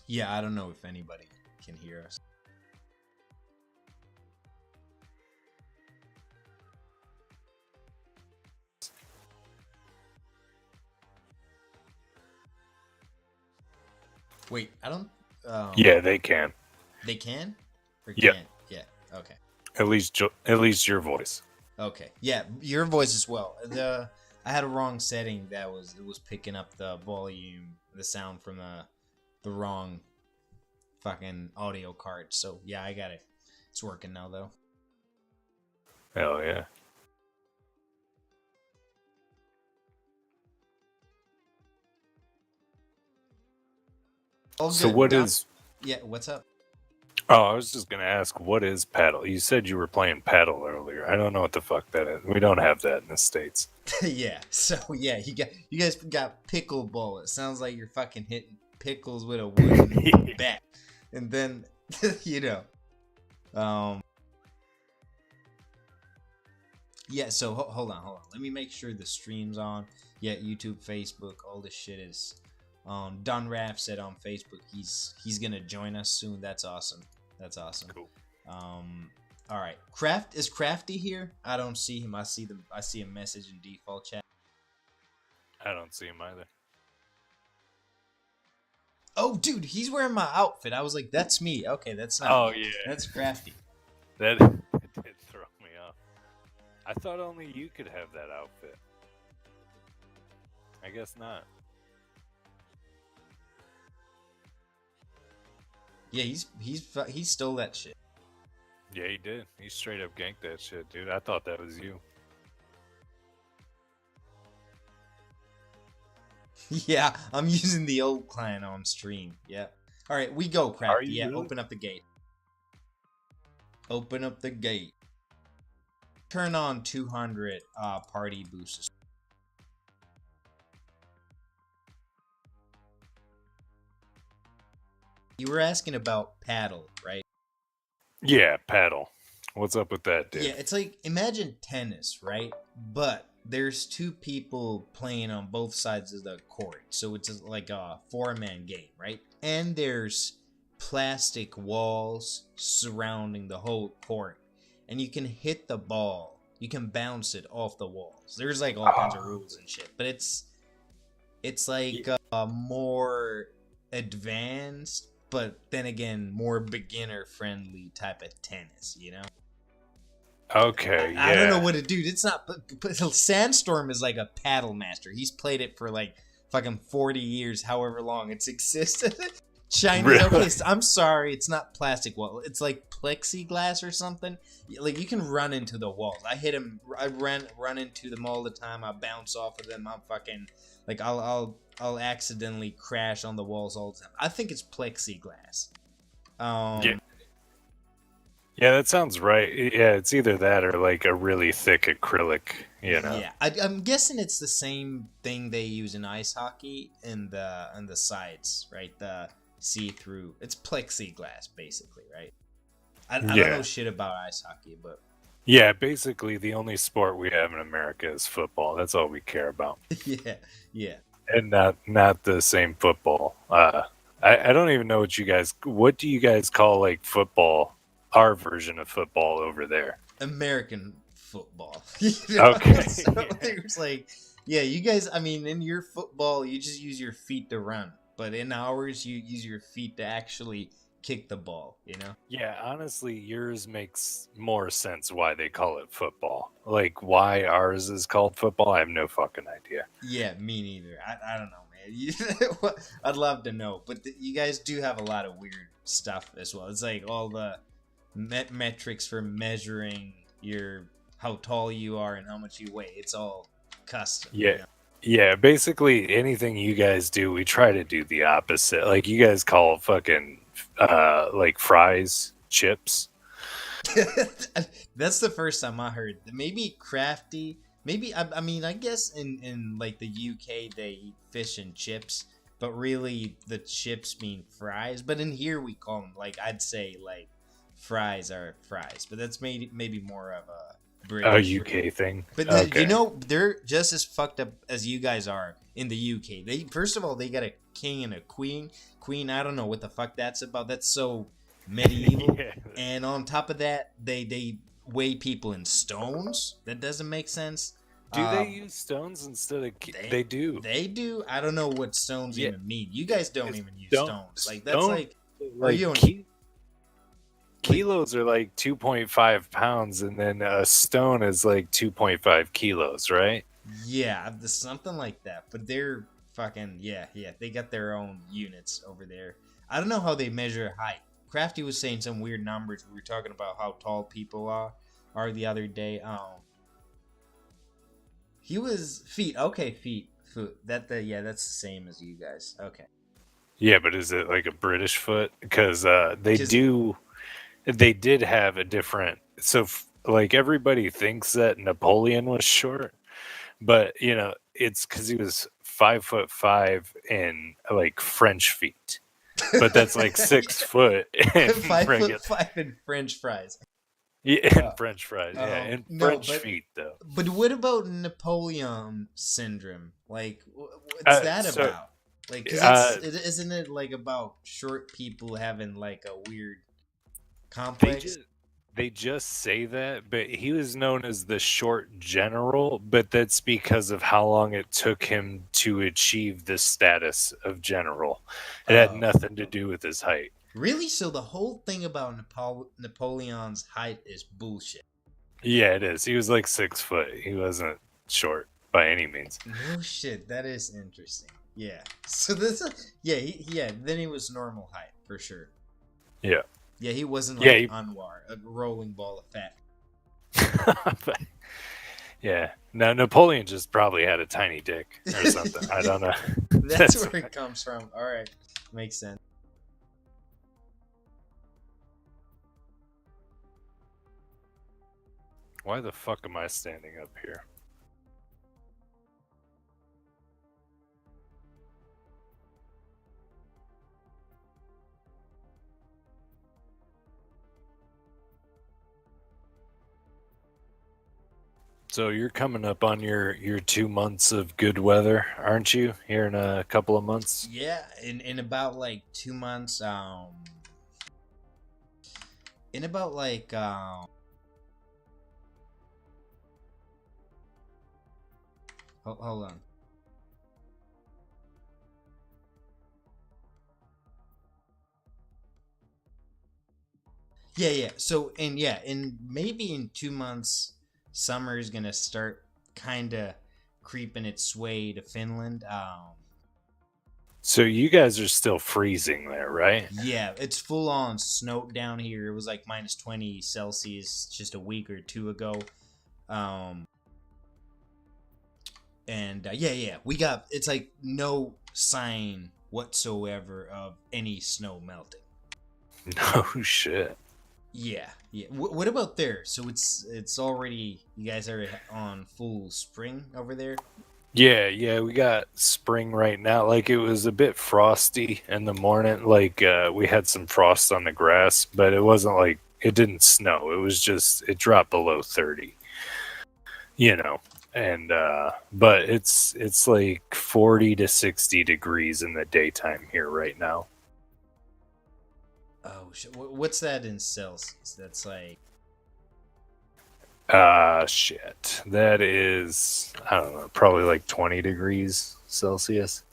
Yeah, I don't know if anybody can hear us. Wait, I don't. Yeah, they can. They can or Yeah, can't? Yeah. Okay. at least your voice. Okay. Yeah, your voice as well. I had a wrong setting. It was picking up the volume, the sound from the wrong fucking audio card. So yeah, I got it. It's working now though. Hell yeah. All So good. what is? Yeah. What's up? Oh, I was just gonna ask, what is paddle? You said you were playing paddle earlier. I don't know what the fuck that is. We don't have that in the states. Yeah. So yeah, you guys got pickleball. It sounds like you're fucking hitting pickles with a wooden bat, and then you know, um, yeah. So hold on. Let me make sure the stream's on. Yeah, YouTube, Facebook, all this shit is. Don Raff said on Facebook he's gonna join us soon. That's awesome. That's awesome. Cool. All right. Crafty here? I don't see him. I see a message in default chat. I don't see him either. Oh, dude, he's wearing my outfit. I was like, that's me. Okay, that's not. Oh me. yeah, That's Crafty. that did throw me off. I thought only you could have that outfit. I guess not. Yeah, he stole that shit. Yeah, he did. He straight up ganked that shit, dude. I thought that was you. Yeah, I'm using the old client on stream. Yeah. All right, we go, Are Crafty. you Yeah, really? open up the gate. Open up the gate. Turn on 200 party boosters. You were asking about paddle, right? Yeah, paddle. What's up with that, dude? Yeah, it's like imagine tennis, right? But there's two people playing on both sides of the court. So it's like a four-man game, right? And there's plastic walls surrounding the whole court. And you can hit the ball. You can bounce it off the walls. There's like all kinds of rules and shit. But it's like more advanced, but then again more beginner friendly type of tennis, you know? Okay, yeah. I don't know what to do. It's not. But Sandstorm is like a paddle master. He's played it for like fucking 40 years, however long it's existed. Chinese. Really? Okay, I'm sorry. It's not plastic wall. It's like plexiglass or something. Like you can run into the walls. I hit him. I run into them all the time. I bounce off of them. I'm fucking like I'll accidentally crash on the walls all the time. I think it's plexiglass. Yeah. Yeah, that sounds right. Yeah, it's either that or like a really thick acrylic, you know. Yeah, I'm guessing it's the same thing they use in ice hockey and the sides, right? The see-through. It's plexiglass, basically, right? I don't Yeah. know shit about ice hockey, but Yeah, basically the only sport we have in America is football. That's all we care about. yeah. And not the same football. I don't even know what do you guys call like football, our version of football over there? American football. You know? Okay. So there's like, yeah, you guys. I mean, in your football, you just use your feet to run, but in ours, you use your feet to actually kick the ball. You know? Yeah, honestly, yours makes more sense why they call it football. Like why ours is called football, I have no fucking idea. Yeah, me neither. I don't know, man. I'd love to know, but you guys do have a lot of weird stuff as well. It's like all the metrics for measuring how tall you are and how much you weigh. It's all custom. Yeah. You know? Yeah, basically anything you guys do, we try to do the opposite. Like you guys call fucking like fries chips. That's the first time I heard. Maybe Crafty. Maybe I mean I guess in like the UK they eat fish and chips, but really the chips mean fries. But in here we call them like I'd say like fries are fries, but that's maybe more of a A British. UK thing. But Okay. you know they're just as fucked up as you guys are in the UK. They first of all they got a king and a queen. Queen, I don't know what the fuck that's about. That's so medieval. Yeah. And on top of that, they weigh people in stones. That doesn't make sense. Do they use stones instead of they do? They do. I don't know what stones Yeah, even mean. You guys don't it's even use stones. Like that's stone like, are like you? kilos are like 2.5 pounds, and then a stone is like 2.5 kilos, right? Yeah, something like that. But they're fucking yeah. They got their own units over there. I don't know how they measure height. Crafty was saying some weird numbers. We were talking about how tall people are the other day. He was feet. Okay, feet. Foot. Yeah, that's the same as you guys. Okay. Yeah, but is it like a British foot? Because Because they did have a different. So like everybody thinks that Napoleon was short, but it's because he was 5'5" in like French feet. But that's like 6 foot in 5'5" in French fries. Yeah, in French fries. Yeah, in No, French feet though. but what about Napoleon syndrome? Like, what's that So about? Like, because isn't it like about short people having like a weird they complex? just say that, but he was known as the short general, but that's because of how long it took him to achieve the status of general. It had Oh, nothing to do with his height. really? So the whole thing about Napoleon's height is bullshit. Yeah, it is. He was like 6 foot. He wasn't short by any means. No shit. That is interesting. Yeah. So yeah. Then he was normal height for sure. Yeah. Yeah, he wasn't Yeah, like Anwar, a rolling ball of fat. yeah. No, Napoleon just probably had a tiny dick or something. I don't know. That's where it comes from. All right, makes sense. Why the fuck am I standing up here? So you're coming up on your 2 months of good weather, aren't you? Here in a couple of months. Yeah, in about like 2 months. In about like hold on. Yeah. So in maybe in 2 months, summer is gonna start kind of creeping its way to Finland. So you guys are still freezing there, right? Yeah, it's full on snow down here. It was like -20 Celsius just a week or two ago. Um, and yeah, we got it's like no sign whatsoever of any snow melting. No shit. Yeah. What about there? So it's already you guys are on full spring over there. Yeah, we got spring right now. Like it was a bit frosty in the morning. Like we had some frost on the grass, but it wasn't like it didn't snow. It was just it dropped below 30. And but it's like 40 to 60 degrees in the daytime here right now. Oh shit! What's that in Celsius? That's like Shit. That is, I don't know, probably like 20 degrees Celsius.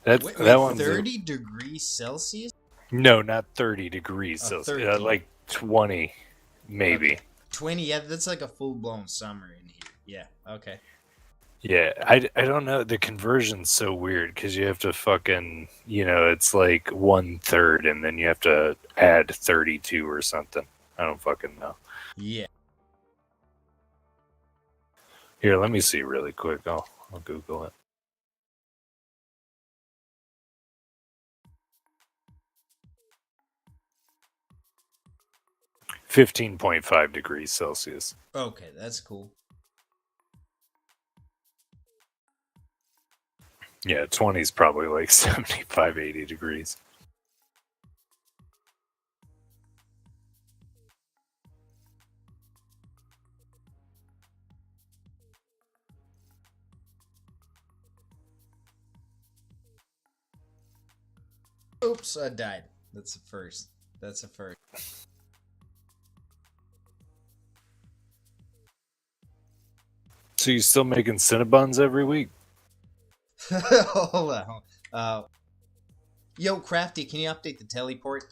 wait, That one's 30 degrees Celsius. no, not 30 degrees Celsius. 30. Like 20, maybe. Okay. 20. Yeah, that's like a full blown summer in here. Yeah. Okay. Yeah, I don't know. The conversion's so weird because you have to fucking, it's like 1/3 and then you have to add 32 or something. I don't fucking know. Yeah. Here, let me see really quick. I'll Google it. 15.5 degrees Celsius. Okay, that's cool. Yeah, 20 is probably like 75, 80 degrees. Oops, I died. That's the first. That's the first. So you still making Cinnabons every week? Hold on. Yo, Crafty, can you update the teleport?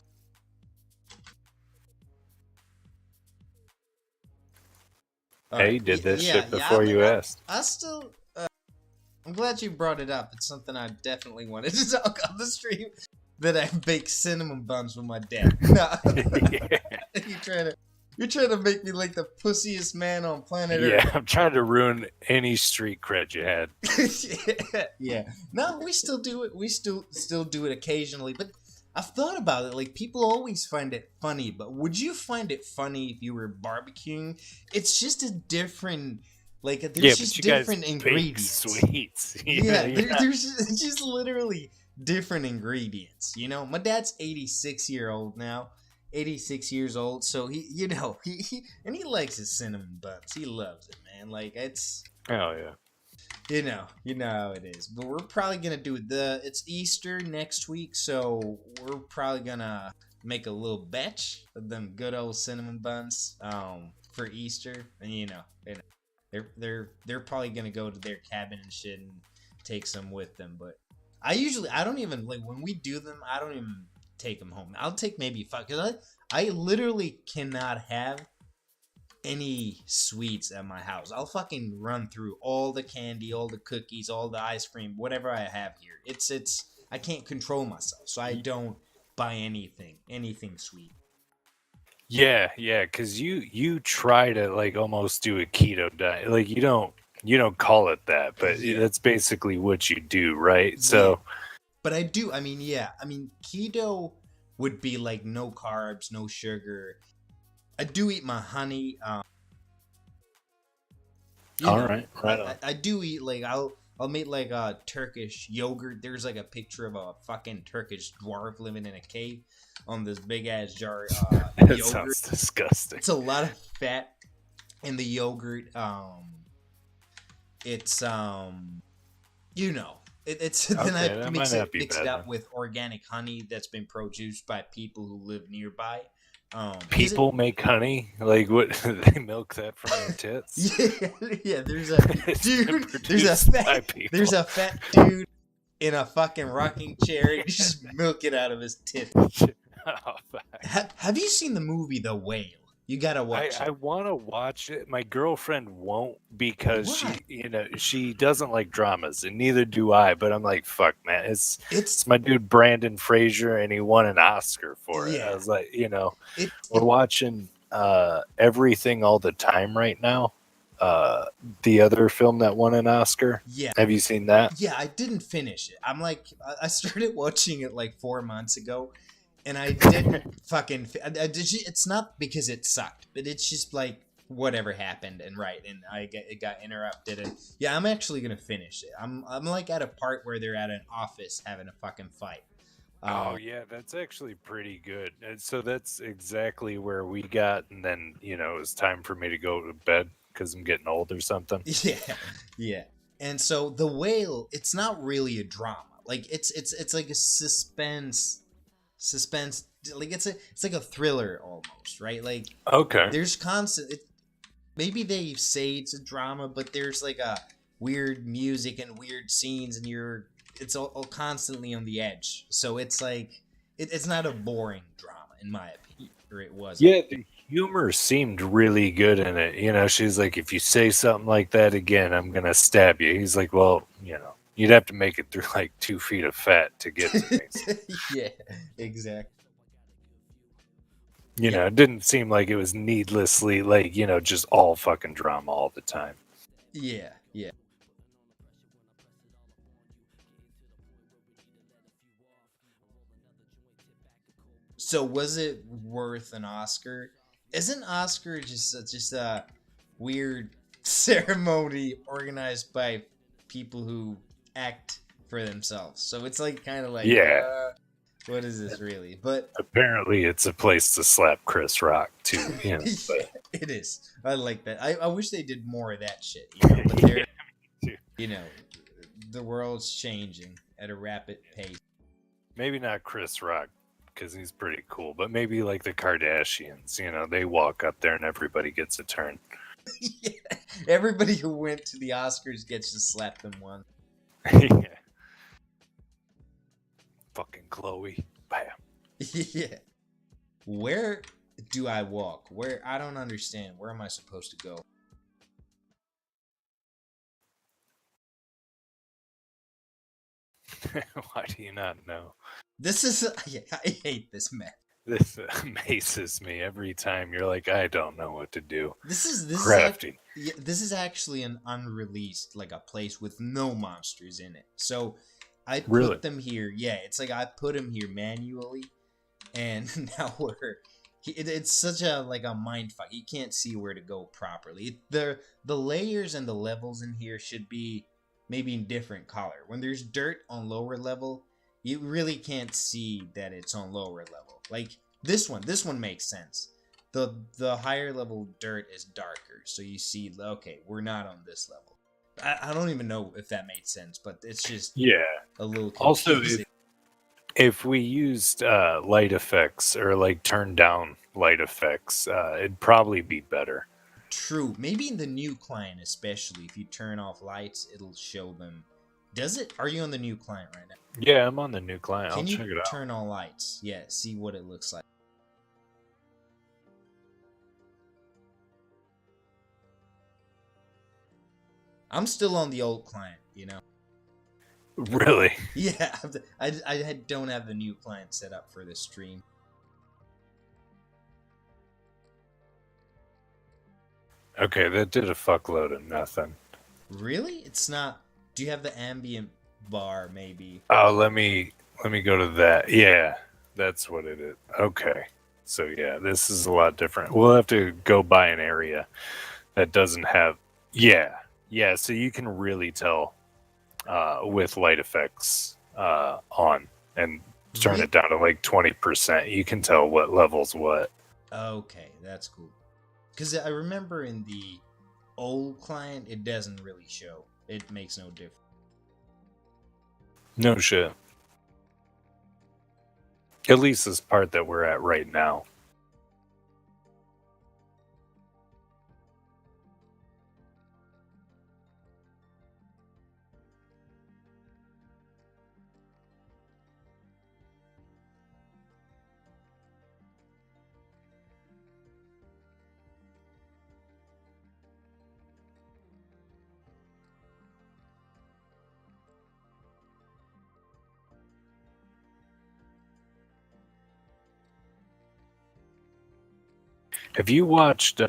All Hey, right. you did that Yeah, shit yeah. before you asked. I still. I'm glad you brought it up. It's something I definitely wanted to talk on the stream. That I bake cinnamon buns with my dad. No. Yeah. You're trying to make me like the pussiest man on planet Yeah, Earth. I'm trying to ruin any street cred you had. Yeah. No, we still do it. We still do it occasionally. But I've thought about it. Like, people always find it funny. But would you find it funny if you were barbecuing? It's just a different. Like, there's just different ingredients. Sweets. Yeah, there's just literally different ingredients. You know, my dad's 86-year-old now. 86 years old, so he and he likes his cinnamon buns. He loves it, man. Like, it's, Oh yeah. you know how it is. But we're probably gonna do it's Easter next week, so we're probably gonna make a little batch of them good old cinnamon buns for Easter. And they're probably gonna go to their cabin and shit and take some with them. But I don't even, like, when we do them, I don't even take them home. I'll take maybe 5, because I literally cannot have any sweets at my house. I'll fucking run through all the candy, all the cookies, all the ice cream, whatever I have here. It's I can't control myself, so I don't buy anything sweet. Yeah, because you try to like almost do a keto diet. Like you don't call it that, but that's basically what you do, right? So but I do. I mean, yeah. I mean, keto would be like no carbs, no sugar. I do eat my honey. Right on. I do eat, like, I'll make like a Turkish yogurt. There's like a picture of a fucking Turkish dwarf living in a cave on this big ass jar. That yogurt. sounds disgusting. It's a lot of fat in the yogurt. It's It's Okay, then I that mix might not it be mix bad it up then. with organic honey that's been produced by people who live nearby. People make honey? Like what? They milk that from their tits? Yeah. There's a It's dude. been There's produced by people. there's a fat dude in a fucking rocking chair. You just milk it out of his tit. Oh, fuck. Have you seen the movie The Whale? You gotta watch I it. want to watch it. My girlfriend won't because Why? she doesn't like dramas, and neither do I. But I'm like, fuck, man, it's It's my dude Brandon Fraser, and he won an Oscar for it. Yeah. I was like, it, we're watching Everything All the Time right now. The other film that won an Oscar. Yeah. Have you seen that? Yeah, I didn't finish it. I'm like, I started watching it like 4 months ago, and I didn't fucking. It's not because it sucked, but it's just like whatever happened, and it got interrupted, and yeah, I'm actually gonna finish it. I'm like at a part where they're at an office having a fucking fight. Oh yeah, that's actually pretty good. And so that's exactly where we got, and then it was time for me to go to bed because I'm getting old or something. Yeah. And so The Whale, it's not really a drama. Like it's like a suspense, like it's like a thriller almost, right? Like Okay. there's constant. Maybe they say it's a drama, but there's like a weird music and weird scenes, and it's all constantly on the edge. So it's like it's not a boring drama in my opinion, or it wasn't. Yeah, the humor seemed really good in it. She's like, if you say something like that again, I'm gonna stab you. He's like, well, you'd have to make it through like 2 feet of fat to get to me. Yeah, exactly. It didn't seem like it was needlessly like, just all fucking drama all the time. Yeah. So was it worth an Oscar? Isn't Oscar just a weird ceremony organized by people who act for themselves? So it's like kind of like, what is this really? But apparently it's a place to slap Chris Rock too. yeah, it is. I like that. I wish they did more of that shit. But they're, too. the world's changing at a rapid pace. Maybe not Chris Rock because he's pretty cool, but maybe like the Kardashians. They walk up there and everybody gets a turn. Yeah. Everybody who went to the Oscars gets to slap them one. Yeah. Fucking Chloe. Bam. Yeah. Where do I walk? Where I don't understand. Where am I supposed to go? Why do you not know? This is yeah, I hate this map. This amazes me every time. You're like, I don't know what to do. This Crafty. yeah, this is actually an unreleased like a place with no monsters in it. So I Really? put them here. Yeah, it's like I put them here manually, and now it's such a like a mind fuck. You can't see where to go properly. The layers and the levels in here should be maybe in different color. When there's dirt on lower level, you really can't see that it's on lower level. Like this one makes sense. The higher level dirt is darker, so you see okay, we're not on this level. I don't even know if that made sense, but it's just Yeah. a little Also, confusing. if we used light effects or like turned down light effects, it'd probably be better. True. Maybe in the new client, especially if you turn off lights, it'll show them. Does it? Are you on the new client right now? Yeah, I'm on the new client. I'll Can you check it out. turn on lights? Yeah, see what it looks like. I'm still on the old client, you know? Really? Yeah, I don't have the new client set up for this stream. Okay, that did a fuckload of nothing. Really? It's not. Do you have the ambient bar, maybe? Oh, let me go to that. Yeah, that's what it is. Okay. So yeah, this is a lot different. We'll have to go by an area that doesn't have. Yeah, yeah. So you can really tell with light effects on and turn it down to like 20%. You can tell what levels what. Okay, that's cool. Because I remember in the old client, it doesn't really show. It makes no difference. No shit. At least this part that we're at right now. Have you watched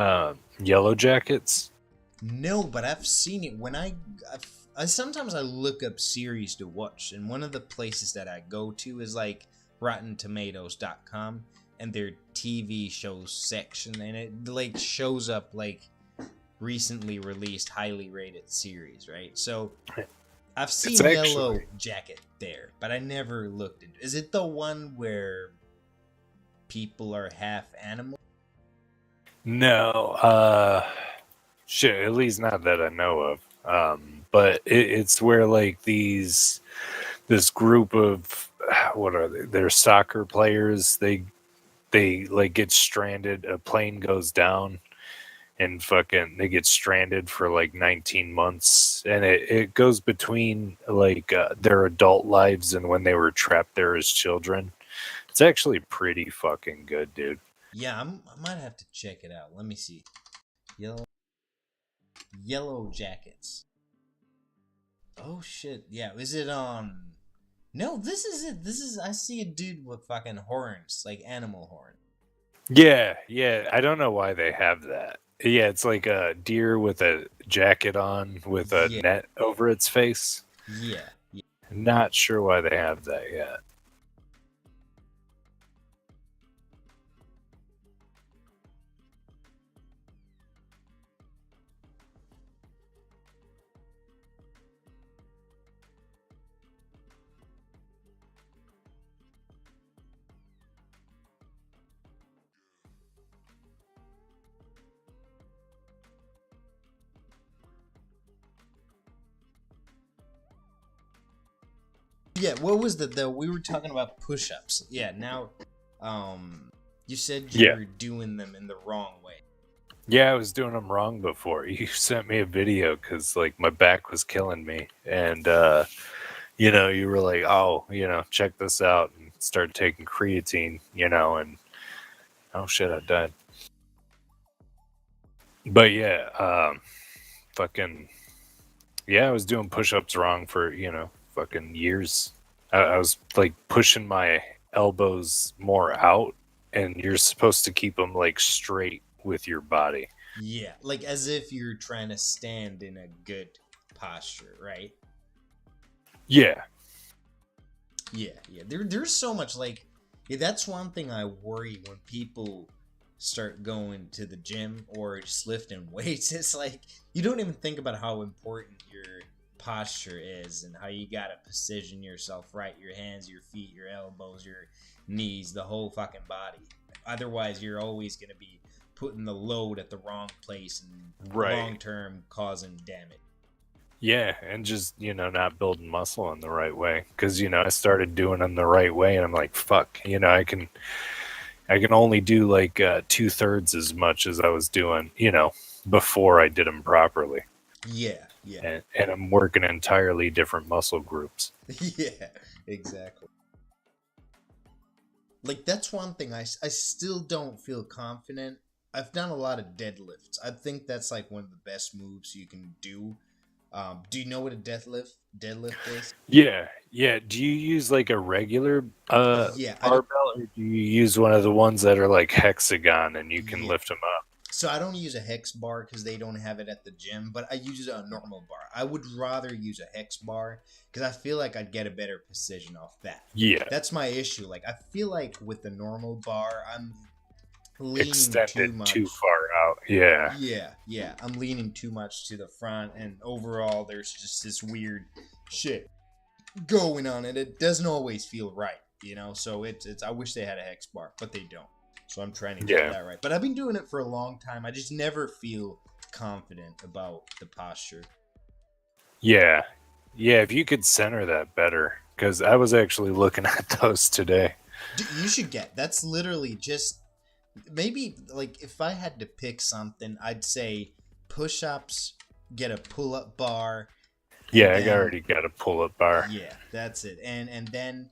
Yellow Jackets? No, but I've seen it when I sometimes I look up series to watch, and one of the places that I go to is like RottenTomatoes.com, and their TV shows section, and it like shows up like recently released, highly rated series, right? So I've seen Yellow Jacket there, but I never looked into. Is it the one where people are half animal? No, shit. At least not that I know of. But it's where like this group of what are they? They're soccer players. They like get stranded. A plane goes down, and fucking they get stranded for like 19 months, and it goes between like their adult lives and when they were trapped there as children. It's actually pretty fucking good, dude. Yeah, I might have to check it out. Let me see. Yellow Jackets. Oh shit! Yeah, is it on? No, this is it. This is I see a dude with fucking horns, like animal horn. Yeah. I don't know why they have that. Yeah, it's like a deer with a jacket on with a Yeah, net over its face. yeah, yeah. Not sure why they have that yet. Yeah, what was the we were talking about push-ups. Yeah, now you said you Yeah. were doing them in the wrong way. Yeah, I was doing them wrong before. You sent me a video because like my back was killing me, and you were like, "Oh, check this out," and started taking creatine, and oh shit, I died. But yeah, fucking yeah, I was doing push-ups wrong for fucking years. I was like pushing my elbows more out, and you're supposed to keep them like straight with your body. Yeah, like as if you're trying to stand in a good posture, right? Yeah, Yeah. There's so much like, yeah, that's one thing I worry when people start going to the gym or just lifting weights. It's like you don't even think about how important your posture is and how you gotta position yourself right. Your hands, your feet, your elbows, your knees, the whole fucking body. Otherwise, you're always gonna be putting the load at the wrong place and right. long term causing damage. Yeah, and just not building muscle in the right way because I started doing them the right way, and I'm like, fuck, I can only do like 2/3 as much as I was doing, before I did them properly, Yeah. and I'm working entirely different muscle groups. Yeah, exactly. Like that's one thing I still don't feel confident. I've done a lot of deadlifts. I think that's like one of the best moves you can do. Do you know what a deadlift is? Yeah, yeah. Do you use like a regular Yeah, I don't. barbell, or do you use one of the ones that are like hexagon and you can Yeah, lift them up? so I don't use a hex bar because they don't have it at the gym, but I use a normal bar. I would rather use a hex bar because I feel like I'd get a better precision off that. Yeah, That's my issue. Like I feel like with the normal bar, I'm leaning too extended too much. far out. Yeah, Yeah. I'm leaning too much to the front, and overall, there's just this weird shit going on, and it doesn't always feel right, So it's. I wish they had a hex bar, but they don't. So I'm trying to get yeah. that right. But I've been doing it for a long time. I just never feel confident about the posture. Yeah. Yeah, if you could center that better. Because I was actually looking at those today. You should get. That's literally just maybe like if I had to pick something, I'd say push-ups, get a pull-up bar, and Yeah, I then already got a pull up bar. yeah, that's it. And then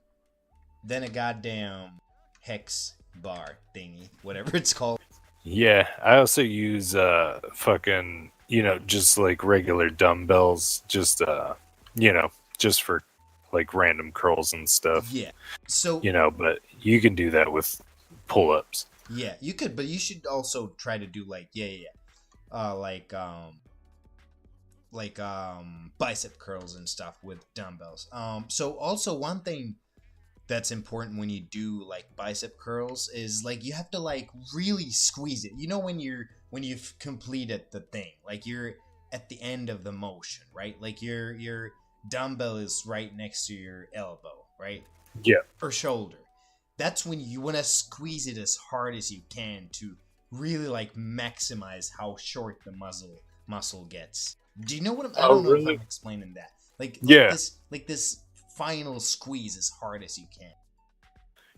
a goddamn hex bar thingy, whatever it's called. Yeah, I also use fucking, just like regular dumbbells, just you know, just for like random curls and stuff. Yeah. So But you can do that with pull ups. yeah, you could, but you should also try to do like like bicep curls and stuff with dumbbells. So also one thing that's important when you do like bicep curls is like you have to like really squeeze it. You know when you've completed the thing, like you're at the end of the motion, right? Like your dumbbell is right next to your elbow, right? Yeah. Or shoulder. That's when you want to squeeze it as hard as you can to really like maximize how short the muscle gets. Do you know what I Oh, don't know if really? I'm explaining that. Yeah. Like this final squeeze as hard as you can.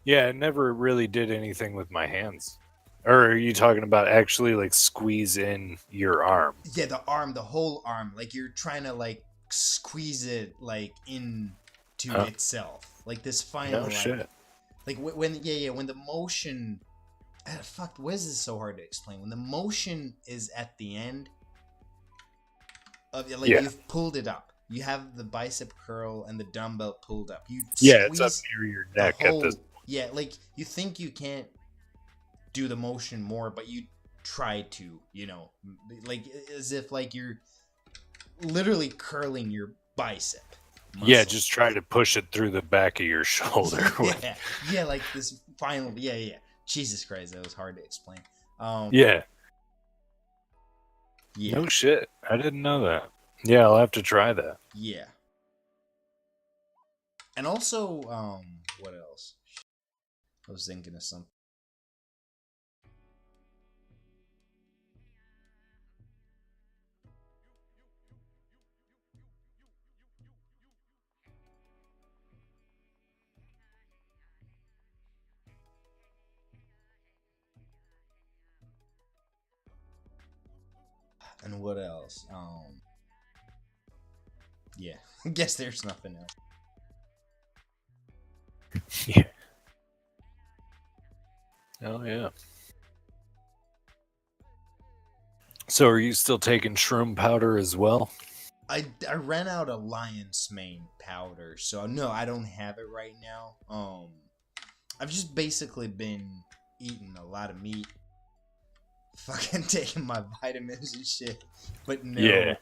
Yeah, I never really did anything with my hands. Or are you talking about actually like squeeze in your arm? Yeah, the whole arm, like you're trying to like squeeze it like into Huh? itself. Like this final No shit. when the motion fuck, why is this so hard to explain? When the motion is at the end of like Yeah. you've pulled it up. You have the bicep curl and the dumbbell pulled up. You Yeah, it's up squeeze near your the neck at this. whole yeah, like you think you can't do the motion more, but you try to, like as if like you're literally curling your bicep muscle. Yeah, just try to push it through the back of your shoulder. Yeah, like this final yeah. Jesus Christ, that was hard to explain. Yeah. Yeah. No shit. I didn't know that. Yeah, I'll have to try that. Yeah. And also, what else? I was thinking of something. And what else? Yeah, I guess there's nothing else. Yeah. Oh yeah. So are you still taking shroom powder as well? I ran out of lion's mane powder, so no, I don't have it right now. I've just basically been eating a lot of meat, fucking taking my vitamins and shit. But Yeah.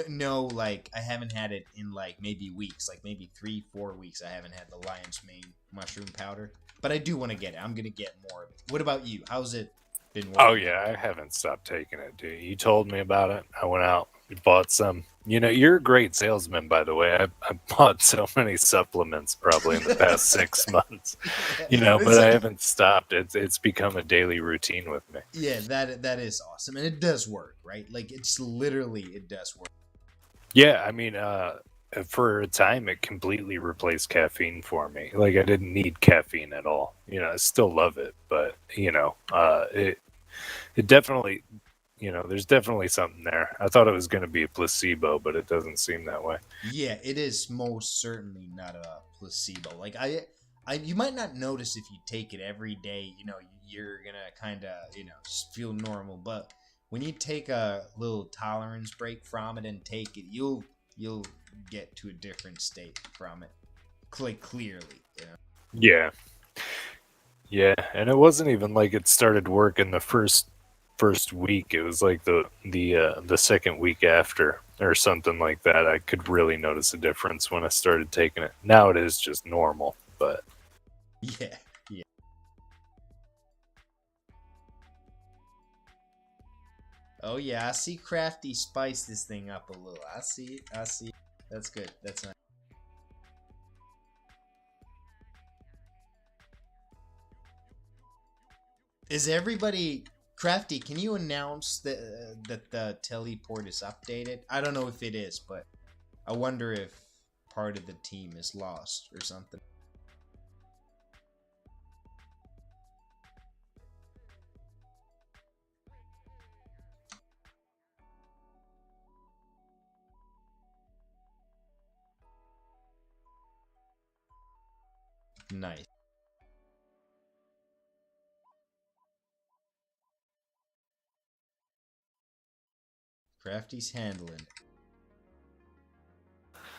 no, like I haven't had it in like maybe weeks, like maybe 3, 4 weeks. I haven't had the lion's mane mushroom powder, but I do want to get it. I'm gonna get more of it. What about you? How's it been Oh working? yeah, I haven't stopped taking it, dude. You told me about it. I went out, bought some. You know, you're a great salesman, by the way. I bought so many supplements probably in the past 6 months. Yeah, You know, it's but I like haven't stopped. It's become a daily routine with me. yeah, that is awesome, and it does work, right? Like it's literally it does work. Yeah, I mean, for a time, it completely replaced caffeine for me. Like I didn't need caffeine at all. You know, I still love it, but it definitely, there's definitely something there. I thought it was going to be a placebo, but it doesn't seem that way. Yeah, it is most certainly not a placebo. Like you might not notice if you take it every day. You know, you're gonna kind of just feel normal. But when you take a little tolerance break from it and take it, you'll get to a different state from it, like clearly. You know? Yeah, yeah, and it wasn't even like it started working the first week. It was like the second week after or something like that. I could really notice a difference when I started taking it. Now it is just normal, but Yeah, yeah. Oh yeah, I see Crafty spice this thing up a little. I see. I see. That's good. That's nice. Is everybody Crafty? Can you announce that the teleport is updated? I don't know if it is, but I wonder if part of the team is lost or something. Nice. Crafty's handling it.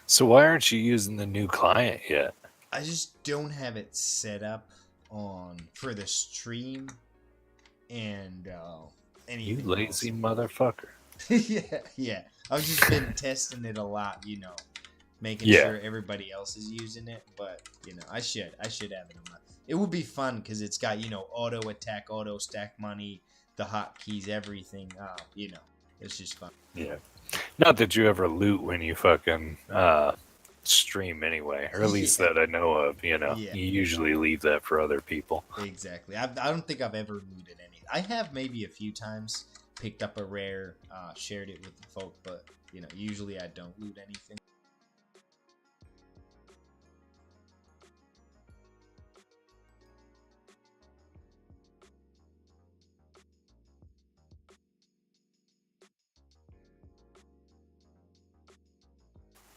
so why aren't you using the new client yet? I just don't have it set up on for the stream and You anything else. lazy motherfucker. Yeah, yeah. I've just been testing it a lot, making Yeah. sure everybody else is using it. But I should have it on my. It would be fun because it's got auto attack, auto stack money, the hotkeys, everything. It's just fun. Yeah. Not that you ever loot when you fucking stream anyway, or at least Yeah, that I know of. yeah, You usually leave that for other people. exactly. I don't think I've ever looted any. I have maybe a few times picked up a rare, shared it with the folk, but usually I don't loot anything.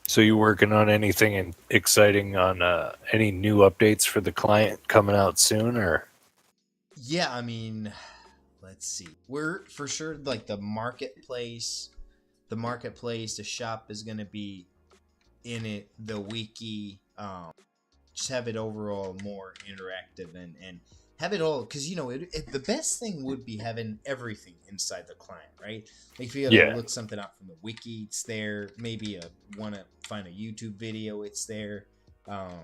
So you working on anything exciting on any new updates for the client coming out soon, or? Yeah, I mean, let's see. We're for sure like the shop is gonna be in it, the wiki, just have it overall more interactive and have it all because the best thing would be having everything inside the client, right? Like if you gotta Yeah. look something up from the wiki, it's there. Maybe wanna find a YouTube video, it's there. Um,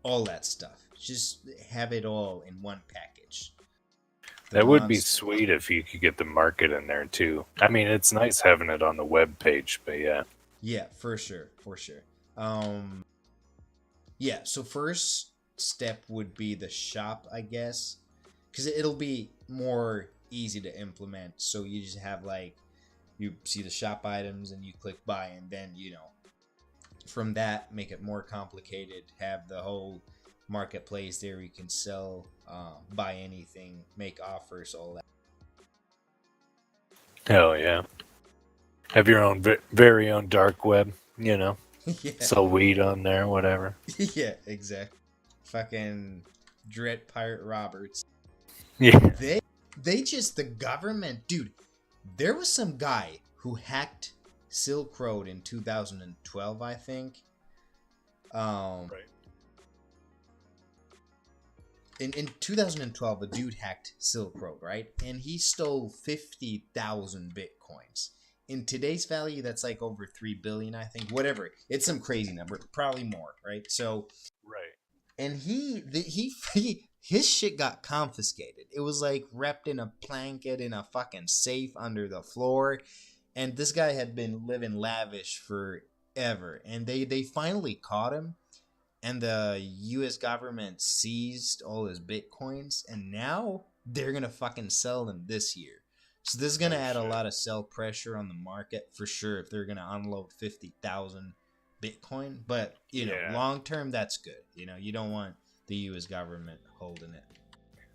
all that stuff. Just have it all in one package. The That would be monster. sweet if you could get the market in there too. I mean, it's nice having it on the web page, but yeah. Yeah, for sure, for sure. Um, yeah. So first step would be the shop, I guess, because it'll be more easy to implement. So you just have like you see the shop items and you click buy, and then from that make it more complicated. Have the whole marketplace there. You can sell, buy anything, make offers, all that. Hell yeah. Have your own very own dark web, Yeah. sell weed on there, whatever. Yeah, exactly. Fucking Dread Pirate Roberts. Yeah. They just the government, dude. There was some guy who hacked Silk Road in 2012, I think. Um, Right. in 2012, a dude hacked Silk Road, right? And he stole 50,000 bitcoins. In today's value, that's like over 3 billion, I think. Whatever, it's some crazy number, probably more, right? So, Right. and he his shit got confiscated. It was like wrapped in a blanket in a fucking safe under the floor, and this guy had been living lavish forever. And they finally caught him, and the U.S. government seized all his bitcoins, and now they're gonna fucking sell them this year. So this is gonna Oh add a shit. lot of sell pressure on the market for sure if they're gonna unload 50,000 Bitcoin. But Yeah, long term, that's good. You don't want the U.S. government holding it.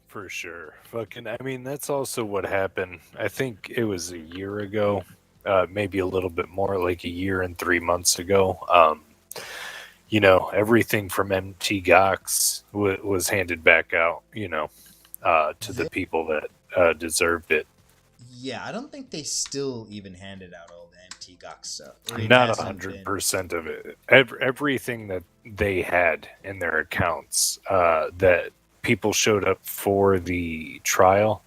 for sure. Fucking, I mean, that's also what happened. I think it was a year ago, maybe a little bit more, like a year and 3 months ago. Everything from MT Gox was handed back out, to the They, people that deserved it. yeah, I don't think they still even handed out all the MT GOX stuff, or it Not a hasn't hundred been. percent of it. Everything that they had in their accounts that people showed up for the trial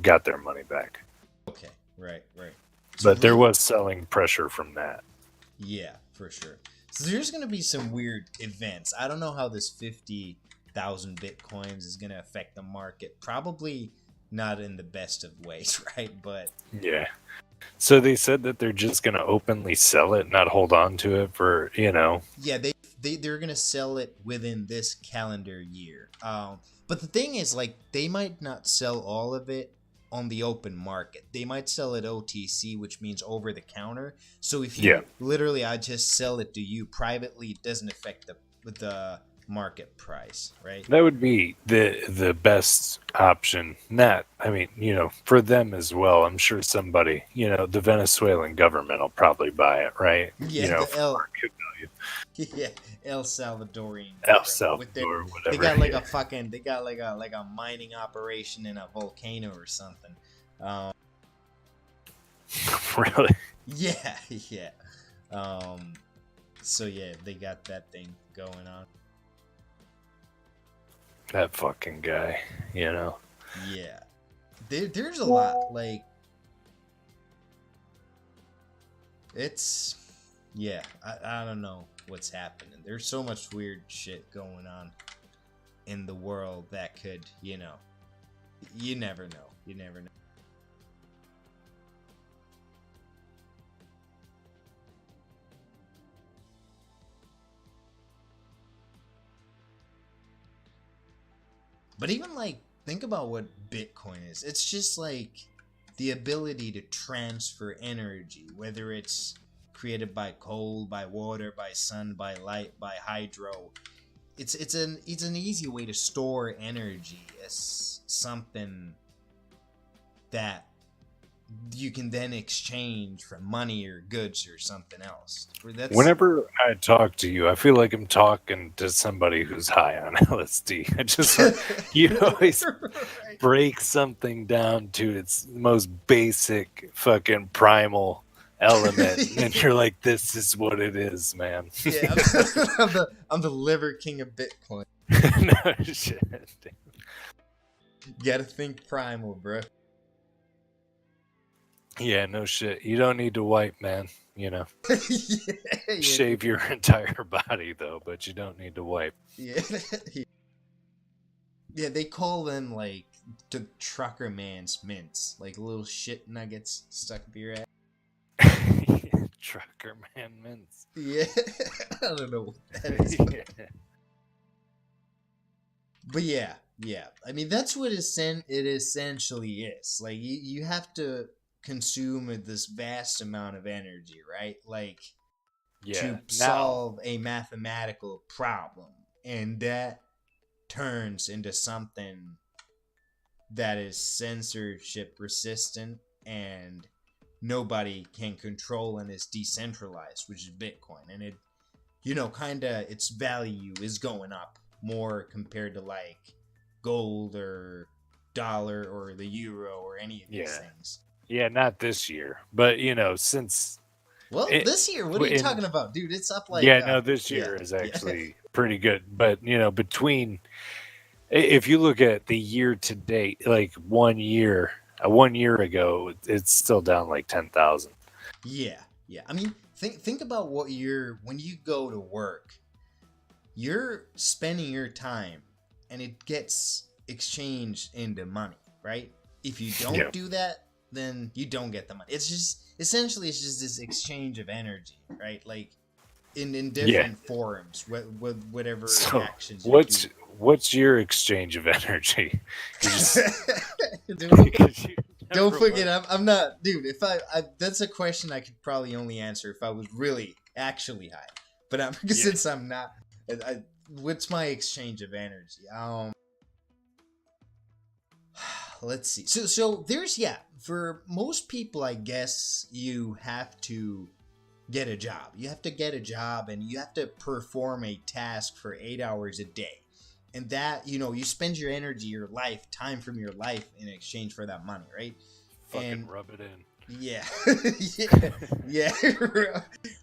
got their money back. Okay, right, right. So But there really, was selling pressure from that. yeah, for sure. So there's gonna be some weird events. I don't know how this 50,000 bitcoins is gonna affect the market. Probably not in the best of ways, right? But Yeah. So they said that they're just going to openly sell it, not hold on to it for. yeah, they're gonna sell it within this calendar year. But the thing is, like, they might not sell all of it on the open market. They might sell it OTC, which means over the counter. So if Yeah. I just sell it to you privately, it doesn't affect the market price, right? That would be the best option. Not, I mean, for them as well. I'm sure somebody, the Venezuelan government will probably buy it, right? Yeah, the For market value. yeah, El Salvadorian El government with their Salvador, they whatever. got like a fucking they got like a mining operation in a volcano or something. Um, Really? yeah, yeah. Um, so yeah, they got that thing going on. That fucking guy, Yeah, there's a lot like it's yeah. I don't know what's happening. There's so much weird shit going on in the world that could you never know. You never know. But even like think about what Bitcoin is. It's just like the ability to transfer energy, whether it's created by coal, by water, by sun, by light, by hydro. It's an easy way to store energy as something that you can then exchange for money or goods or something else. That's Whenever I talk to you, I feel like I'm talking to somebody who's high on LSD. I just, you always right. break something down to its most basic fucking primal element, and you're like, this is what it is, man. Yeah, I'm the liver king of Bitcoin. No shit. You gotta think primal, bro. Yeah, no shit. You don't need to wipe, man. Yeah, yeah, Shave your entire body though, but you don't need to wipe. yeah. Yeah, they call them like the trucker man's mints, like little shit nuggets stuck up your ass. Trucker man mints. Yeah, I don't know what that is, but yeah, yeah. I mean, that's what it essentially is. Like you have to consume this vast amount of energy, right? Like Yeah. to Now, solve a mathematical problem, and that turns into something that is censorship resistant and nobody can control, and it's decentralized, which is Bitcoin. And it, kind of its value is going up more compared to like gold or dollar or the euro or any of these things. Yeah, not this year, but since Well, this year, what are you talking about, dude? It's up like this year is actually pretty good. But between, if you look at the year to date, like 1 year ago, it's still down like 10,000. Yeah. I mean, think about when you go to work, you're spending your time, and it gets exchanged into money, right? If you don't do that, then you don't get the money. It's just essentially this exchange of energy, right? Like in different forms, whatever actions you do. What's your exchange of energy? Don't forget, I'm not, dude. If I that's a question I could probably only answer if I was really actually high. But since I'm not, what's my exchange of energy? Let's see. So there's for most people, I guess you have to get a job. You have to get a job, and you have to perform a task for 8 hours a day. And that, you spend your energy, your life, time from your life in exchange for that money, right? Fucking rub it in. Yeah.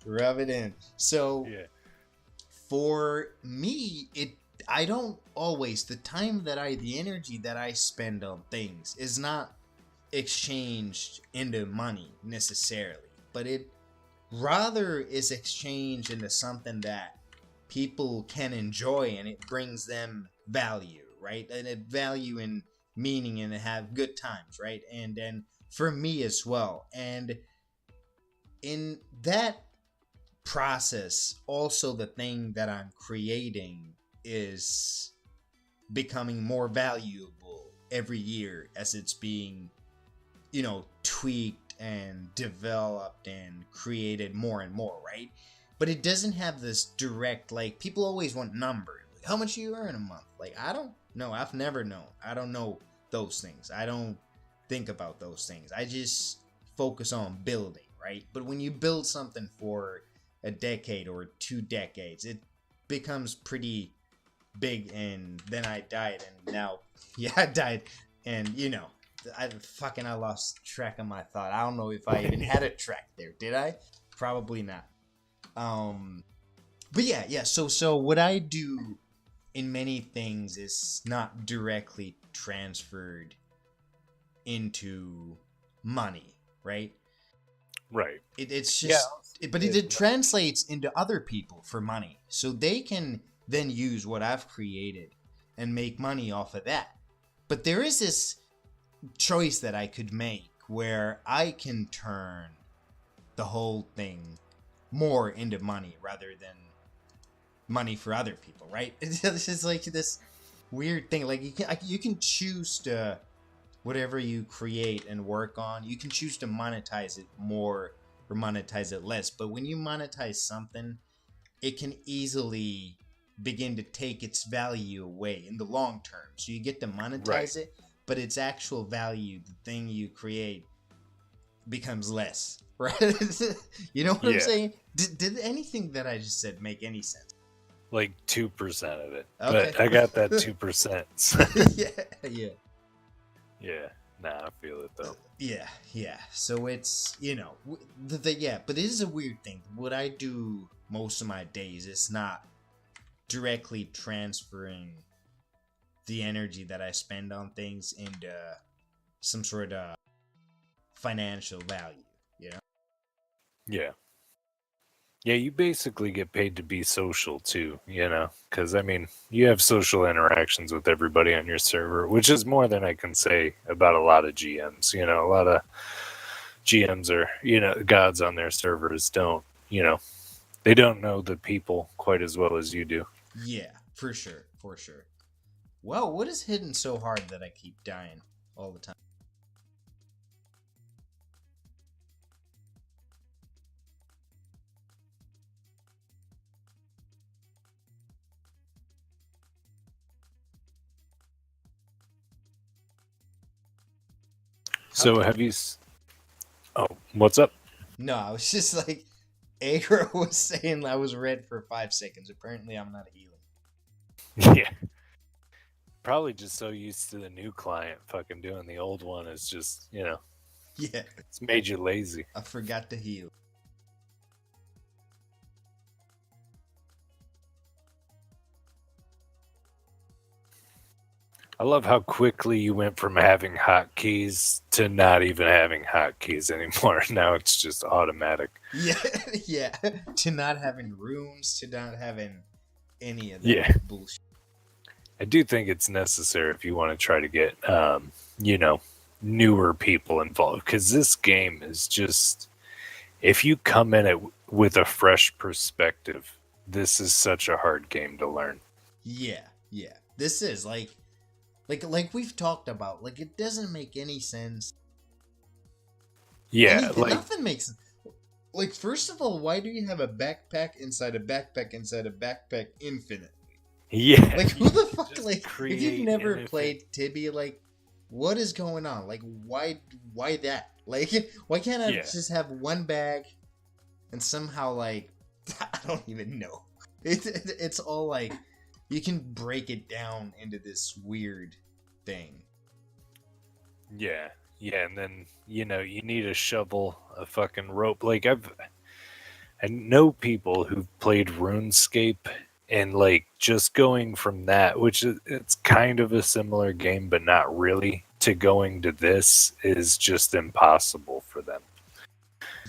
Rub it in. So for me, I don't always, the energy that I spend on things is not exchanged into money necessarily, but it rather is exchanged into something that people can enjoy, and it brings them value, right? And it value and meaning, and have good times, right? And then for me as well. And in that process, also the thing that I'm creating is becoming more valuable every year as it's being, tweaked and developed and created more and more, right? But it doesn't have this direct, like, people always want numbers. Like, how much you earn a month? Like, I don't know. I've never known. I don't know those things. I don't think about those things. I just focus on building, right? But when you build something for a decade or 2 decades, it becomes pretty big. And then I died, and now, I died, and I lost track of my thought. I don't know if I even had a track there. Did I? Probably not. But so what I do in many things is not directly transferred into money, right? Right. It's just, but it translates into other people for money, so they can then use what I've created and make money off of that. But there is this choice that I could make where I can turn the whole thing more into money rather than money for other people, right? It's just like this weird thing. Like you can choose to, whatever you create and work on, you can choose to monetize it more or monetize it less. But when you monetize something, it can easily begin to take its value away in the long term. So you get to monetize it, but its actual value, the thing you create, becomes less, right? You know what I'm saying? Did anything that I just said make any sense? Like 2% of it. Okay. But I got that 2%. Yeah. Nah, I feel it though. Yeah. So it's, but it is a weird thing. What I do most of my days, it's not directly transferring the energy that I spend on things into some sort of financial value, Yeah. Yeah, you basically get paid to be social too, because you have social interactions with everybody on your server, which is more than I can say about a lot of GMs. A lot of GMs are, gods on their servers don't, they don't know the people quite as well as you do. Yeah, for sure. Well, what is hitting so hard that I keep dying all the time? So have you What's up? No, I was just like, Agro was saying I was red for 5 seconds. Apparently, I'm not healing. Yeah. Probably just so used to the new client fucking doing the old one is just, Yeah, it's made you lazy. I forgot to heal. I love how quickly you went from having hotkeys to not even having hotkeys anymore. Now it's just automatic. Yeah, yeah. To not having rooms, to not having any of that Yeah. bullshit. I do think it's necessary if you want to try to get, newer people involved. Because this game is just, if you come in it with a fresh perspective, this is such a hard game to learn. Yeah, yeah. This is like we've talked about. Like it doesn't make any sense. Yeah, Anything, nothing makes. Like first of all, why do you have a backpack inside a backpack inside a backpack infinitely? yeah. Like who the fuck? Like if create you've never an played Tibia, like what is going on? Like why that? Like why can't I just have one bag and somehow like I don't even know. It's all like you can break it down into this weird thing. Yeah, yeah, and then you need a shovel, a fucking rope. Like I know people who've played RuneScape, and like just going from that, which it's kind of a similar game, but not really, to going to this is just impossible for them.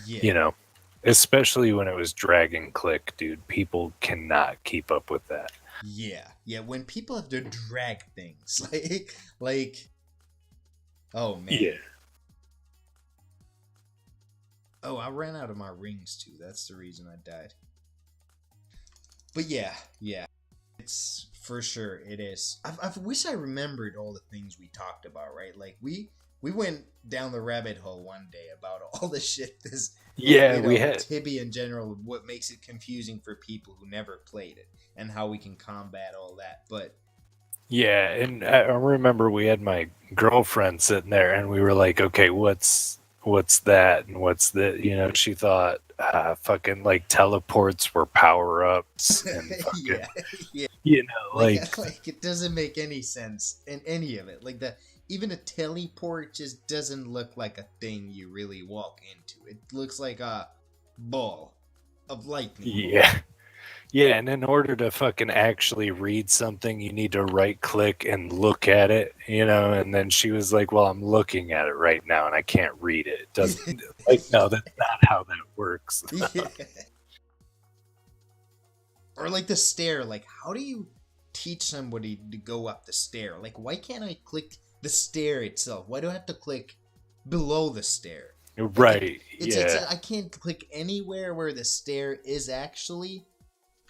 Yeah. Especially when it was drag and click, dude. People cannot keep up with that. Yeah, yeah. When people have to drag things, like, oh man. Yeah. Oh, I ran out of my rings too. That's the reason I died. But yeah, it's for sure. It is. I wish I remembered all the things we talked about. Right, like we went down the rabbit hole one day about all the shit this. Yeah, we had Tibia in general. What makes it confusing for people who never played it, and how we can combat all that. But yeah, and I remember we had my girlfriend sitting there, and we were like, "Okay, what's that, and what's the?" She thought fucking like teleports were power ups, and fucking, yeah. like it doesn't make any sense in any of it. Like even a teleport just doesn't look like a thing you really walk into. It looks like a ball of lightning. Yeah. Yeah, and in order to fucking actually read something, you need to right click and look at it, and then she was like, "Well, I'm looking at it right now and I can't read it." It doesn't no, that's not how that works. Yeah. Or like the stair, like how do you teach somebody to go up the stair? Like why can't I click the stair itself? Why do I have to click below the stair? Right. It's I can't click anywhere where the stair is actually.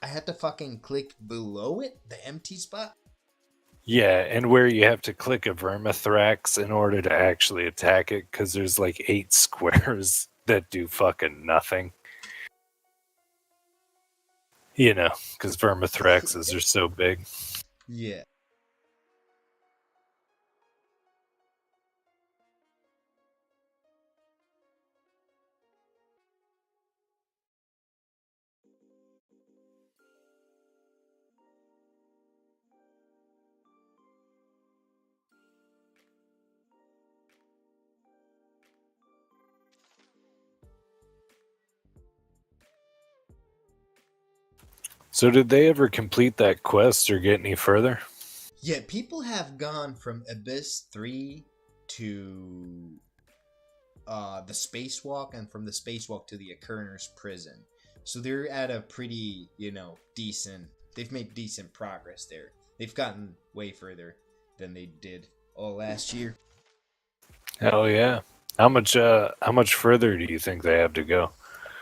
I had to fucking click below it, the empty spot. Yeah, and where you have to click a vermithrax in order to actually attack it, because there's like 8 squares that do fucking nothing. Because vermithraxes are so big. Yeah. So did they ever complete that quest or get any further? Yeah, people have gone from Abyss 3 to the spacewalk, and from the spacewalk to the Akerner's prison. So they're at a pretty, decent. They've made decent progress there. They've gotten way further than they did all last year. Hell yeah! How much further do you think they have to go?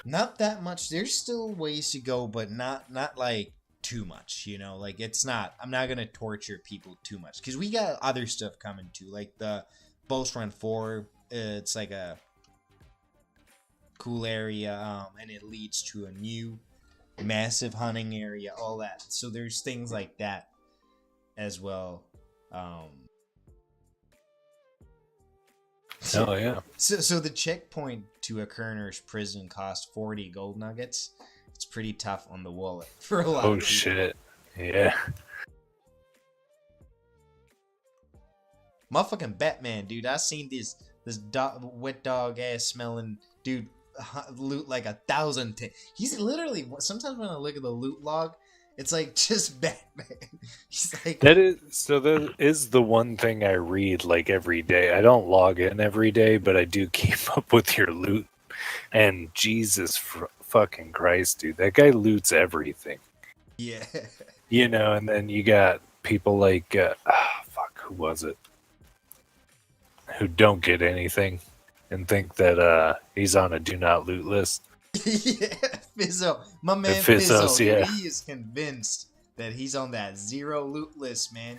Not that much. There's still ways to go, but not like too much. Like it's not. I'm not gonna torture people too much because we got other stuff coming too, like the Boast Run 4. It's like a cool area, and it leads to a new massive hunting area. All that. So there's things like that as well. Hell yeah! So the checkpoint to a Kerner's prison cost 40 gold nuggets. It's pretty tough on the wallet for a lot Oh of people. shit. Yeah. Motherfucking Batman, dude. I seen this wet dog ass smelling dude loot like 1,000. He's literally, sometimes when I look at the loot log, it's like just Batman. He's like, that is the one thing I read like every day. I don't log in every day, but I do keep up with your loot. And Jesus fucking Christ, dude, that guy loots everything. yeah. You know, and then you got people like fuck, who was it? Who don't get anything and think that he's on a do not loot list. Yeah, Fizzo. My man Fizzos, Fizzo, dude, yeah. he is convinced that he's on that zero loot list, man.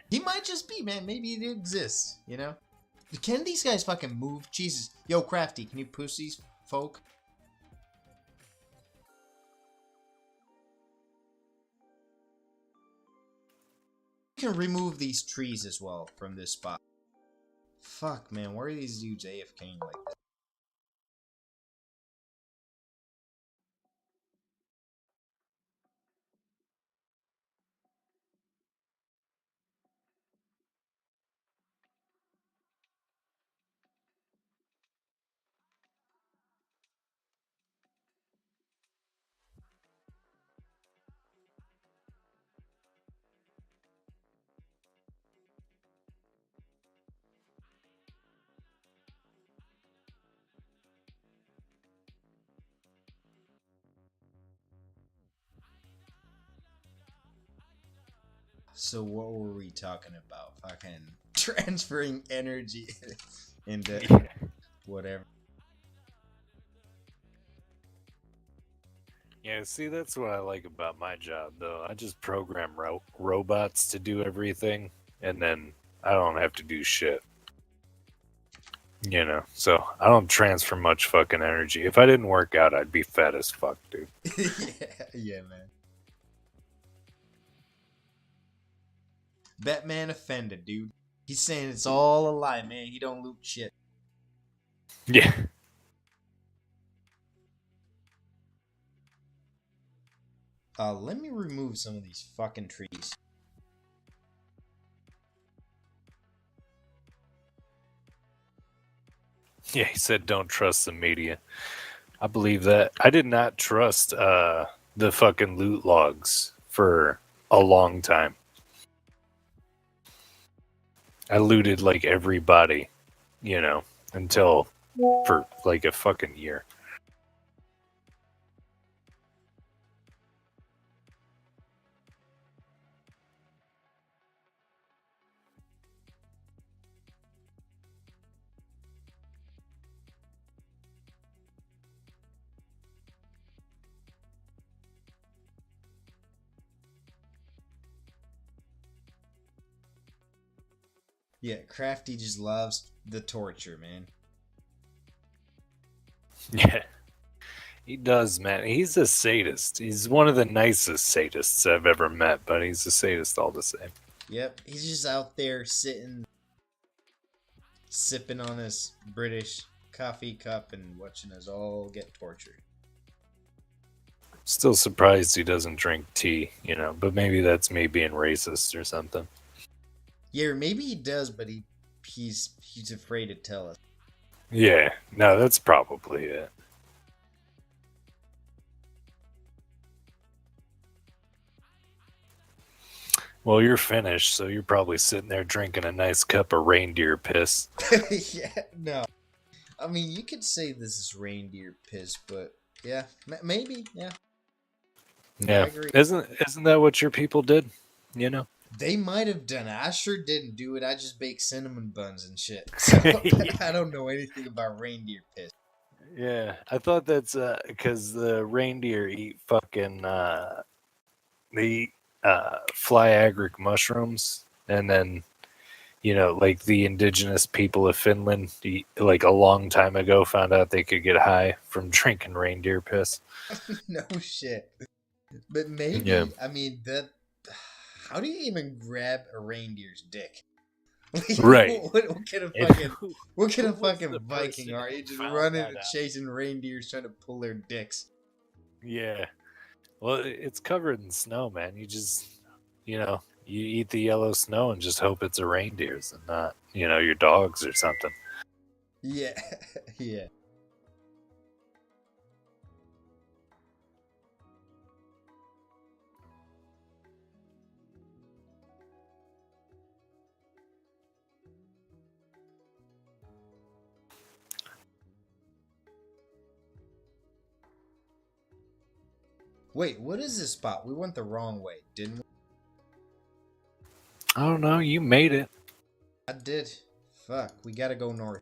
He might just be, man. Maybe it exists, you know? Can these guys fucking move? Jesus. Yo, Crafty, can you push these folk? You can remove these trees as well from this spot. Fuck, man. Why are these dudes AFKing like that? So what were we talking about? Fucking transferring energy into whatever. Yeah, see, that's what I like about my job, though. I just program robots to do everything, and then I don't have to do shit. You know, so I don't transfer much fucking energy. If I didn't work out, I'd be fat as fuck, dude. Yeah, man. Batman offended, dude. He's saying it's all a lie, man. He don't loot shit. Yeah. Let me remove some of these fucking trees. Yeah, he said don't trust the media. I believe that. I did not trust the fucking loot logs for a long time. I looted like everybody, you know, until for like a fucking year. Yeah, Crafty just loves the torture, man. Yeah. He does, man. He's a sadist. He's one of the nicest sadists I've ever met, but he's a sadist all the same. Yep, he's just out there sitting, sipping on his British coffee cup and watching us all get tortured. Still surprised he doesn't drink tea, you know, but maybe that's me being racist or something. Yeah, or maybe he does, but he's afraid to tell us. Yeah, no, that's probably it. Well, you're finished, so you're probably sitting there drinking a nice cup of reindeer piss. Yeah, no. I mean, you could say this is reindeer piss, but yeah, maybe, yeah. Yeah, I agree. isn't that what your people did? You know. They might have done it. I sure didn't do it. I just baked cinnamon buns and shit. So I don't know anything about reindeer piss. Yeah, I thought that's because the reindeer eat fucking they eat fly agric mushrooms, and then you know, like the indigenous people of Finland, like a long time ago, found out they could get high from drinking reindeer piss. No shit. But maybe, Yeah. I mean, that. How do you even grab a reindeer's dick? Right. What kind of And fucking who what kind who of was fucking the Viking person are who you? Just found running that and out? chasing reindeers trying to pull their dicks. Yeah. Well, it's covered in snow, man. You just, you eat the yellow snow and just hope it's a reindeer's and not, your dogs or something. Yeah, yeah. Wait, what is this spot? We went the wrong way, didn't we? I don't know. You made it. I did. Fuck, we gotta go north.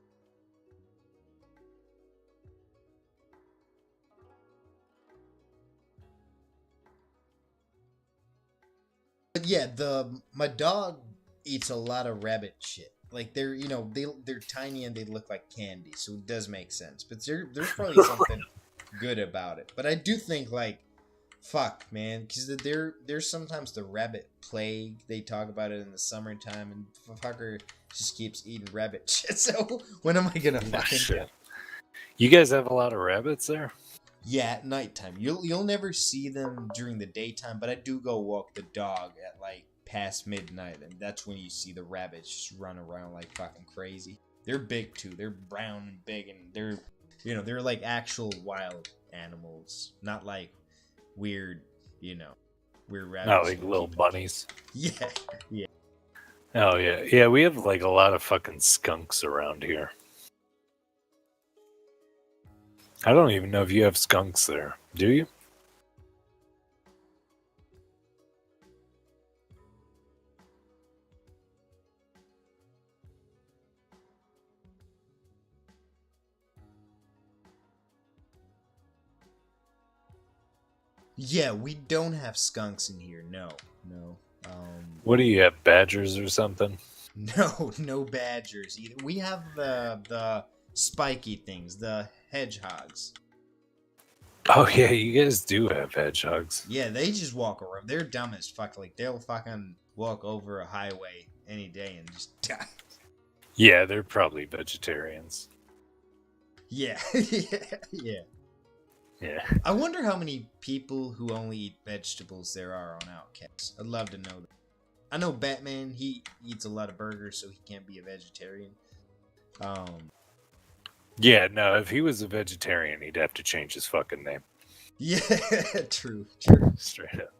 But yeah, the my dog eats a lot of rabbit shit. Like they're tiny and they look like candy, so it does make sense. But there's probably something good about it. But I do think like fuck, man, because there's sometimes the rabbit plague. They talk about it in the summertime, and fucker just keeps eating rabbit shit. So when am I gonna No fucking? shit. You guys have a lot of rabbits there? Yeah, at nighttime. You'll never see them during the daytime, but I do go walk the dog at like past midnight, and that's when you see the rabbits just run around like fucking crazy. They're big too. They're brown and big, and they're like actual wild animals, not like weird, weird Not rabbits like you little keep. bunnies. Yeah, yeah. Oh, yeah. Yeah, we have like a lot of fucking skunks around here. I don't even know if you have skunks there. Do you? Yeah, we don't have skunks in here. No, no. What do you have? Badgers or something? No, no badgers either. We have the spiky things, the hedgehogs. Oh, yeah, you guys do have hedgehogs. Yeah, they just walk around. They're dumb as fuck. Like they'll fucking walk over a highway any day and just die. Yeah, they're probably vegetarians. Yeah, yeah, yeah. Yeah. I wonder how many people who only eat vegetables there are on Outcast. I'd love to know that. I know Batman. He eats a lot of burgers, so he can't be a vegetarian. Um, Yeah, no, if he was a vegetarian, he'd have to change his fucking name. yeah, true, true. Straight up.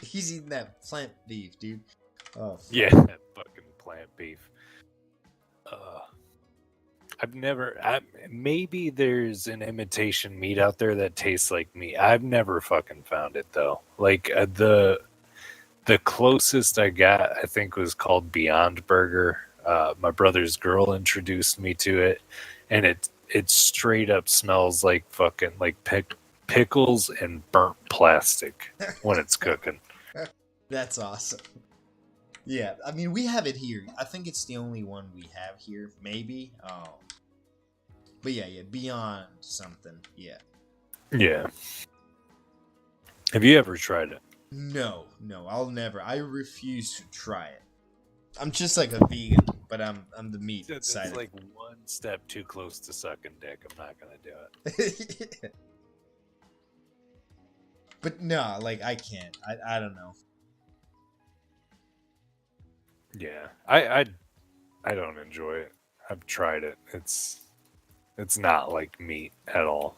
He's eating that plant beef, dude. Oh, fuck. Yeah, that fucking plant beef. Uh, maybe there's an imitation meat out there that tastes like meat. I've never fucking found it though. Like the closest I got, I think, was called Beyond Burger. My brother's girl introduced me to it, and it straight up smells like fucking like pickles and burnt plastic when it's cooking. That's awesome. Yeah, I mean we have it here. I think it's the only one we have here, maybe. But yeah, beyond something. Yeah. Yeah. Have you ever tried it? No, I'll never. I refuse to try it. I'm just like a vegan, but I'm the meat It's side. like one step too close to sucking dick. I'm not gonna do it. But no, like I can't. I don't know. Yeah, I don't enjoy it. I've tried it. It's not like meat at all.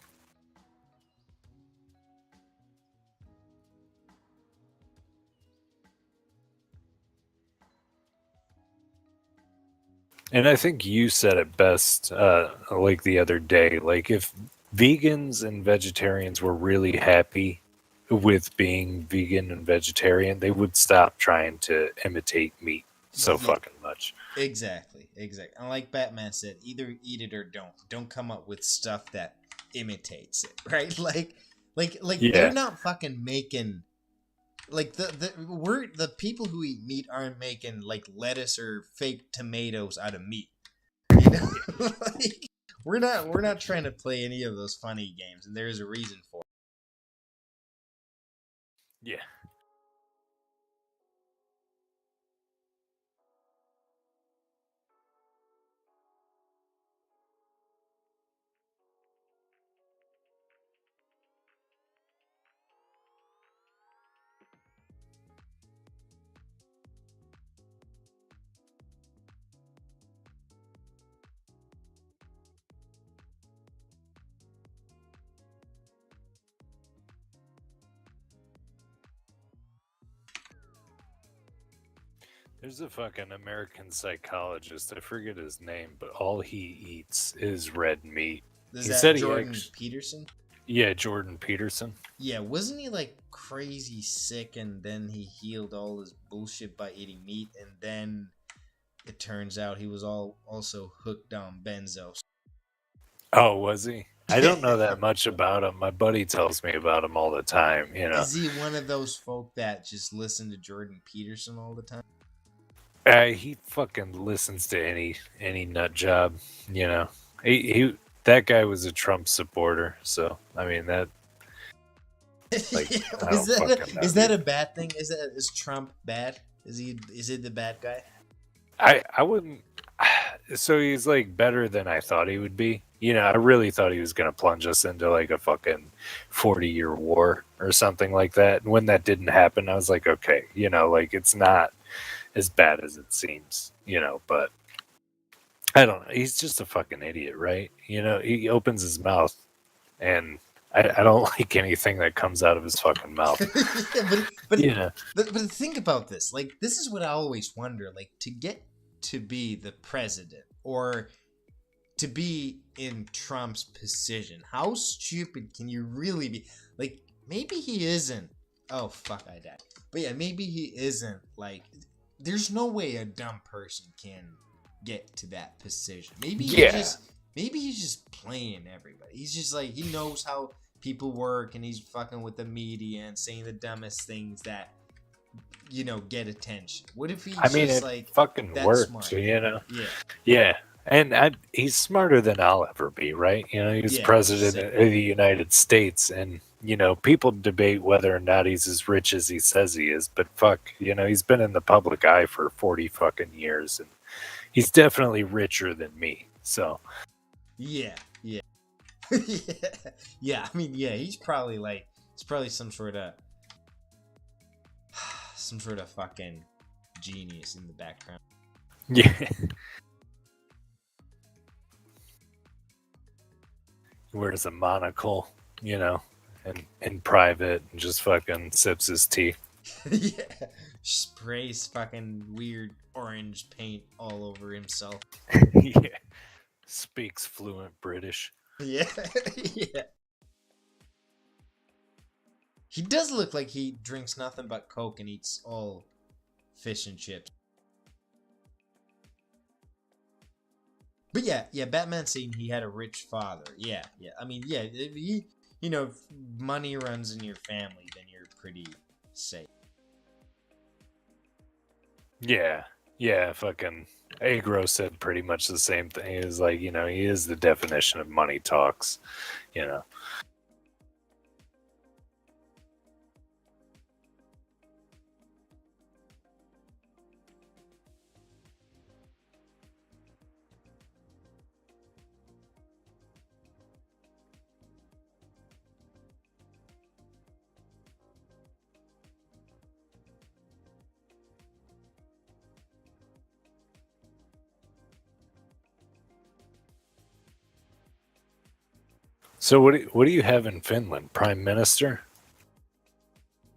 And I think you said it best, like the other day. Like if vegans and vegetarians were really happy with being vegan and vegetarian, they would stop trying to imitate meat so Yeah, fucking much. exactly. And like Batman said, either eat it or don't. Don't come up with stuff that imitates it, right? Like they're Yeah, not fucking making like the people who eat meat aren't making like lettuce or fake tomatoes out of meat. You know, like we're not trying to play any of those funny games, and there's a reason for it. yeah. There's a fucking American psychologist. I forget his name, but all he eats is red meat. Is He that said he Jordan actually, Peterson? yeah, Jordan Peterson. Yeah, wasn't he like crazy sick and then he healed all his bullshit by eating meat and then it turns out he was all also hooked on benzos. Oh, was he? I don't know Yeah. that much about him. My buddy tells me about him all the time. Is he one of those folk that just listen to Jordan Peterson all the time? He fucking listens to any nut job. He that guy was a Trump supporter. So I mean that, like, I is don't that fucking a, know, is that dude. a bad thing? Is Trump bad? Is he the bad guy? I wouldn't. So he's like better than I thought he would be. I really thought he was gonna plunge us into like a fucking 40-year war or something like that. And when that didn't happen, I was like, okay, like it's not as bad as it seems. But I don't know. He's just a fucking idiot, right? He opens his mouth, and I don't like anything that comes out of his fucking mouth. Yeah, but Yeah, but think about this. Like this is what I always wonder. Like to get to be the president or to be in Trump's position, how stupid can you really be? Like maybe he isn't. Oh fuck, I died. But yeah, maybe he isn't. Like there's no way a dumb person can get to that position. yeah. Maybe he's just playing everybody. He's just like he knows how people work and he's fucking with the media and saying the dumbest things that get attention. What if he's I mean, just it like fucking that worked. smart? Yeah. Yeah. And he's smarter than I'll ever be, right? He's Yeah. president Same. of the United States, and people debate whether or not he's as rich as he says he is. But fuck, he's been in the public eye for 40 fucking years, and he's definitely richer than me. So Yeah. Yeah. Yeah. Yeah. I mean, yeah. He's probably some sort of fucking genius in the background. yeah, he wears a monocle, and in private, and just fucking sips his tea. Yeah. Sprays fucking weird orange paint all over himself. Yeah, speaks fluent British. Yeah. Yeah. He does look like he drinks nothing but Coke and eats all fish and chips. But yeah, Batman saying he had a rich father. Yeah. I mean, yeah, if money runs in your family, then you're pretty safe. Yeah, fucking Agro said pretty much the same thing. He was like, he is the definition of money talks, you know. So what do you have in Finland? Prime Minister?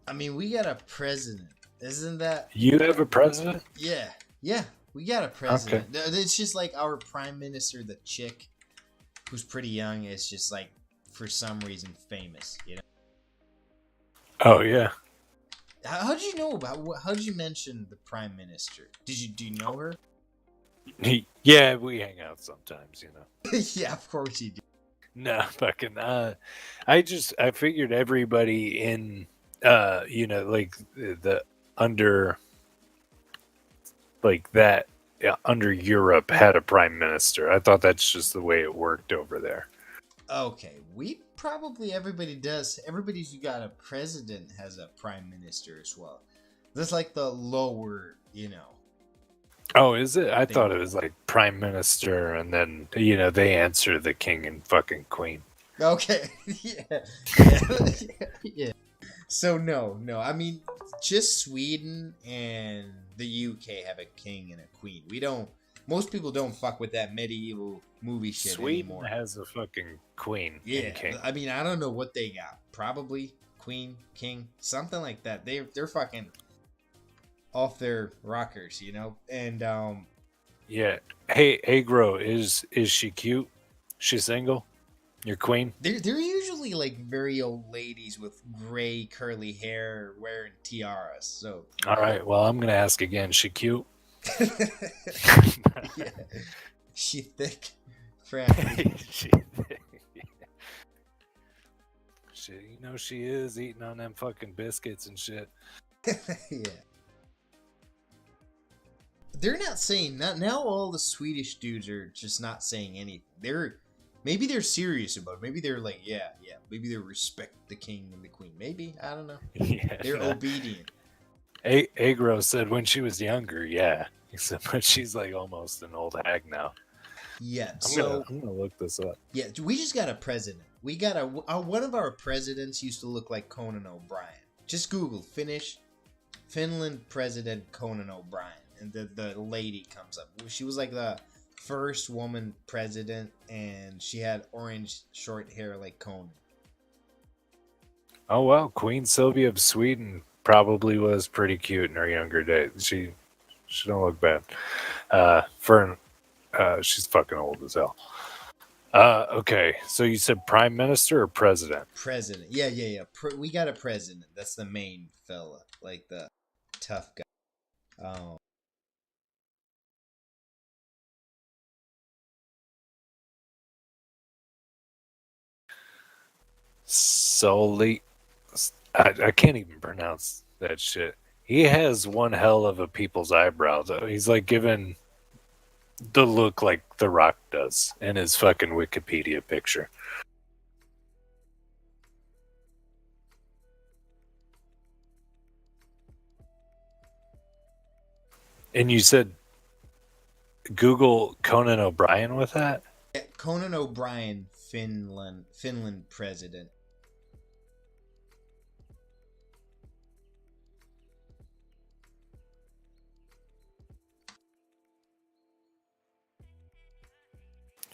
I mean, we got a president. Isn't that You have a president? yeah, we got a Okay. president. It's just like our prime minister, the chick who's pretty young, is just like for some reason famous. Oh yeah. How did you know about? How did you mention the prime minister? Do you know her? Yeah, we hang out sometimes, Yeah, of course you do. No, fucking I figured everybody in like the under like that yeah, under Europe had a prime minister. I thought that's just the way it worked over there. Okay, we probably everybody does. Everybody who got a president has a prime minister as well. That's like the lower. Oh, is it? I Thing. thought it was like prime minister and then they answer the king and fucking queen. Okay, yeah. Yeah. So no. I mean, just Sweden and the UK have a king and a queen. We don't. Most people don't fuck with that medieval movie shit Sweden anymore. has a fucking queen Yeah, and king. I mean, I don't know what they got. Probably queen, king, something like that. They're fucking. off their rockers, and Yeah. Hey, Agro, is she cute? She's single? Your queen? they're usually like very old ladies with gray curly hair wearing tiaras. So All right. Well, I'm gonna ask again. She cute? yeah, she thick, frappy. she, she is eating on them fucking biscuits and shit. Yeah. They're not saying not now. All the Swedish dudes are just not saying anything. Maybe they're serious about it. Maybe they're like, yeah, yeah. Maybe they respect the king and the queen. Maybe I don't know. Yeah. They're obedient. Agro said when she was younger, yeah. He said, but she's like almost an old hag now. Yeah. I'm gonna look this up. Yeah, we just got a president. We got one of our presidents used to look like Conan O'Brien. Just Google Finland president Conan O'Brien, and the lady comes up. She was like the first woman president, and she had orange short hair like Conan. Oh well, Queen Sylvia of Sweden probably was pretty cute in her younger days. She don't look bad. She's fucking old as hell. Okay, so you said prime minister or president? President, yeah, yeah, yeah. We got a president. That's the main fella, like the tough guy. Um, Soli. I can't even pronounce that shit. He has one hell of a people's eyebrow though. He's like given the look like The Rock does in his fucking Wikipedia picture. And you said Google Conan O'Brien with that? yeah, Conan O'Brien, Finland president.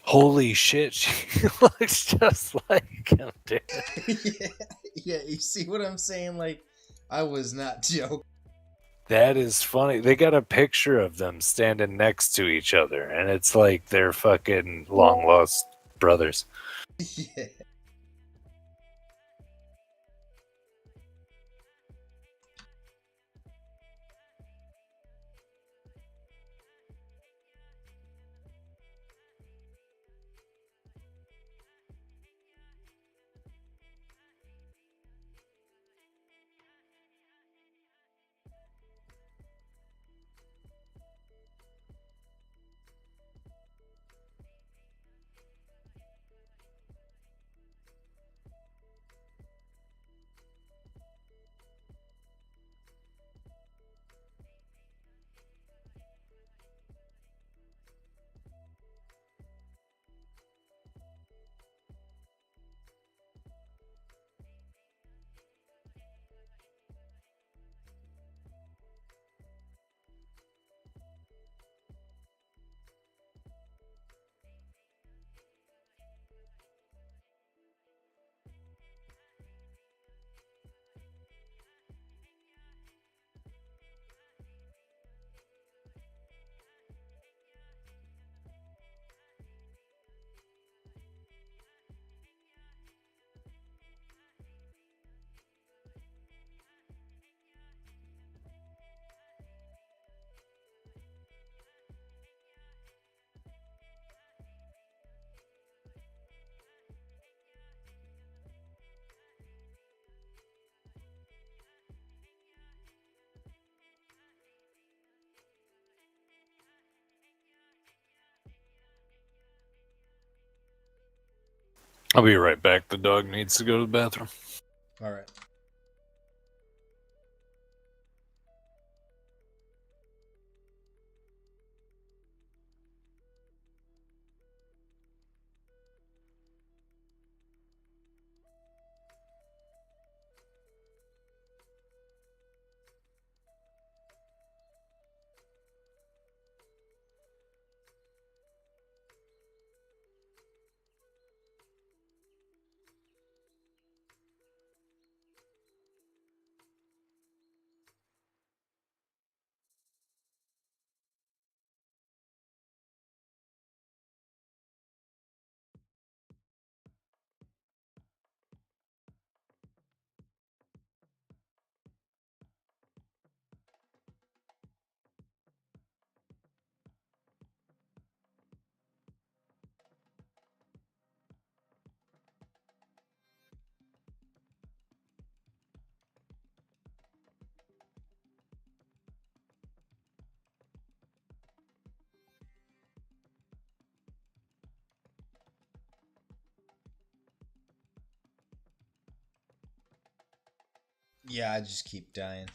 Holy shit, she looks just like him, dude. Yeah, yeah. You see what I'm saying? Like, I was not joking. That is funny. They got a picture of them standing next to each other, and it's like they're fucking long lost brothers. Yeah. I'll be right back. The dog needs to go to the bathroom. All right. Yeah, I just keep dying.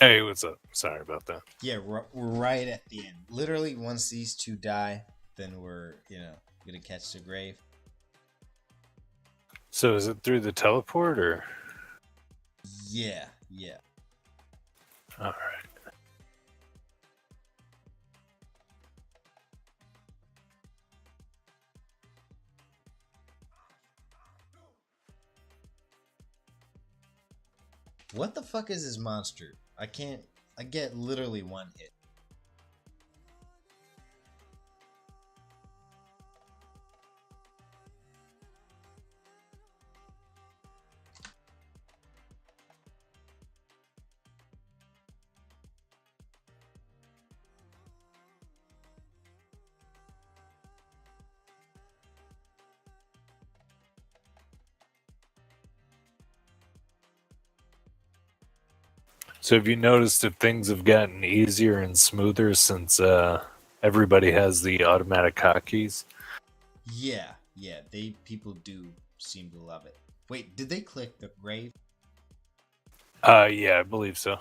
Hey, what's up? Sorry about that. Yeah, we're right at the end. Literally, once these two die, then we're, gonna catch the grave. So is it through the teleport or? Yeah, yeah. All right. What the fuck is this monster? I can't. I get literally one hit. So have you noticed if things have gotten easier and smoother since everybody has the automatic hotkeys? Yeah, yeah. People do seem to love it. Wait, did they click the grave? Yeah, I believe so.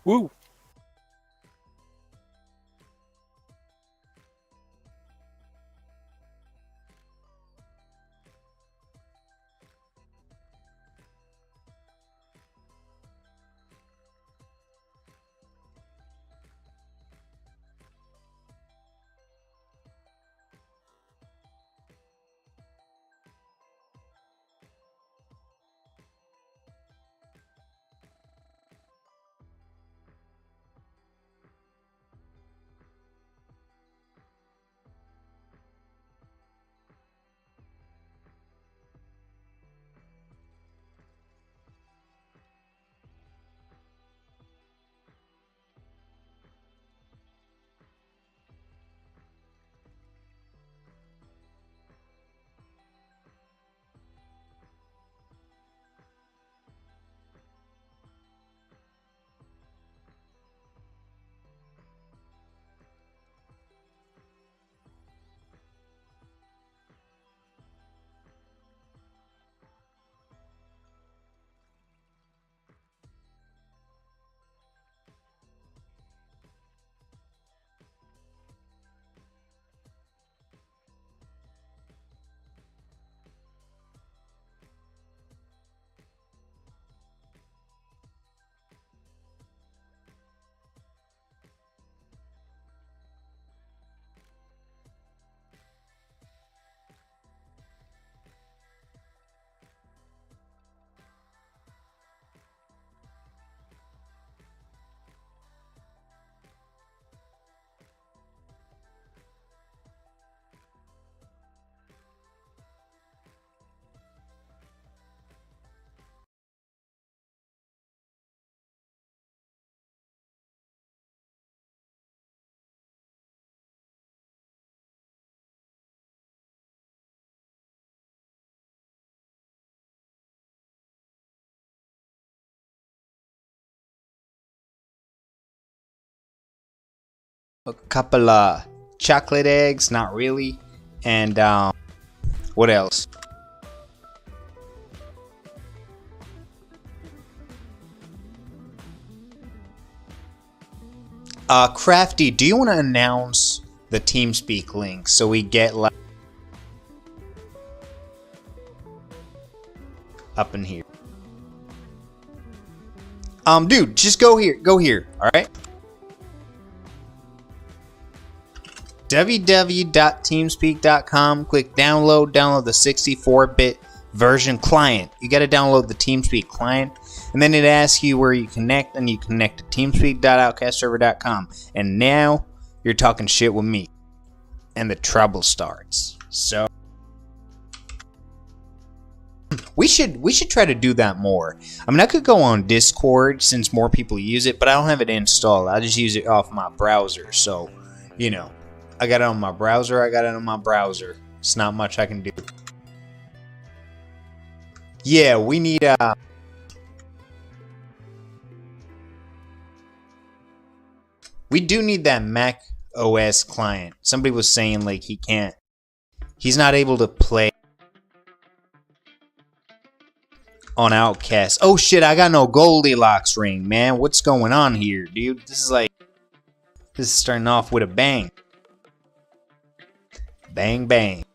Woo! A couple chocolate eggs, not really, and what else? Crafty, do you want to announce the TeamSpeak link so we get like up in here? Dude, just go here, all right? www.teamspeak.com. Click download the 64-bit version client. You got to download the TeamSpeak client, and then it asks you where you connect, and you connect to teamspeak.outcastserver.com. And now you're talking shit with me, and the trouble starts. So we should try to do that more. I mean, I could go on Discord since more people use it, but I don't have it installed. I just use it off my browser. So, you know, I got it on my browser. It's not much I can do. Yeah, we need we do need that Mac OS client. Somebody was saying like he's not able to play on Outcast. Oh shit, I got no Goldilocks ring, man. What's going on here, dude? This is starting off with a bang. Bang bang.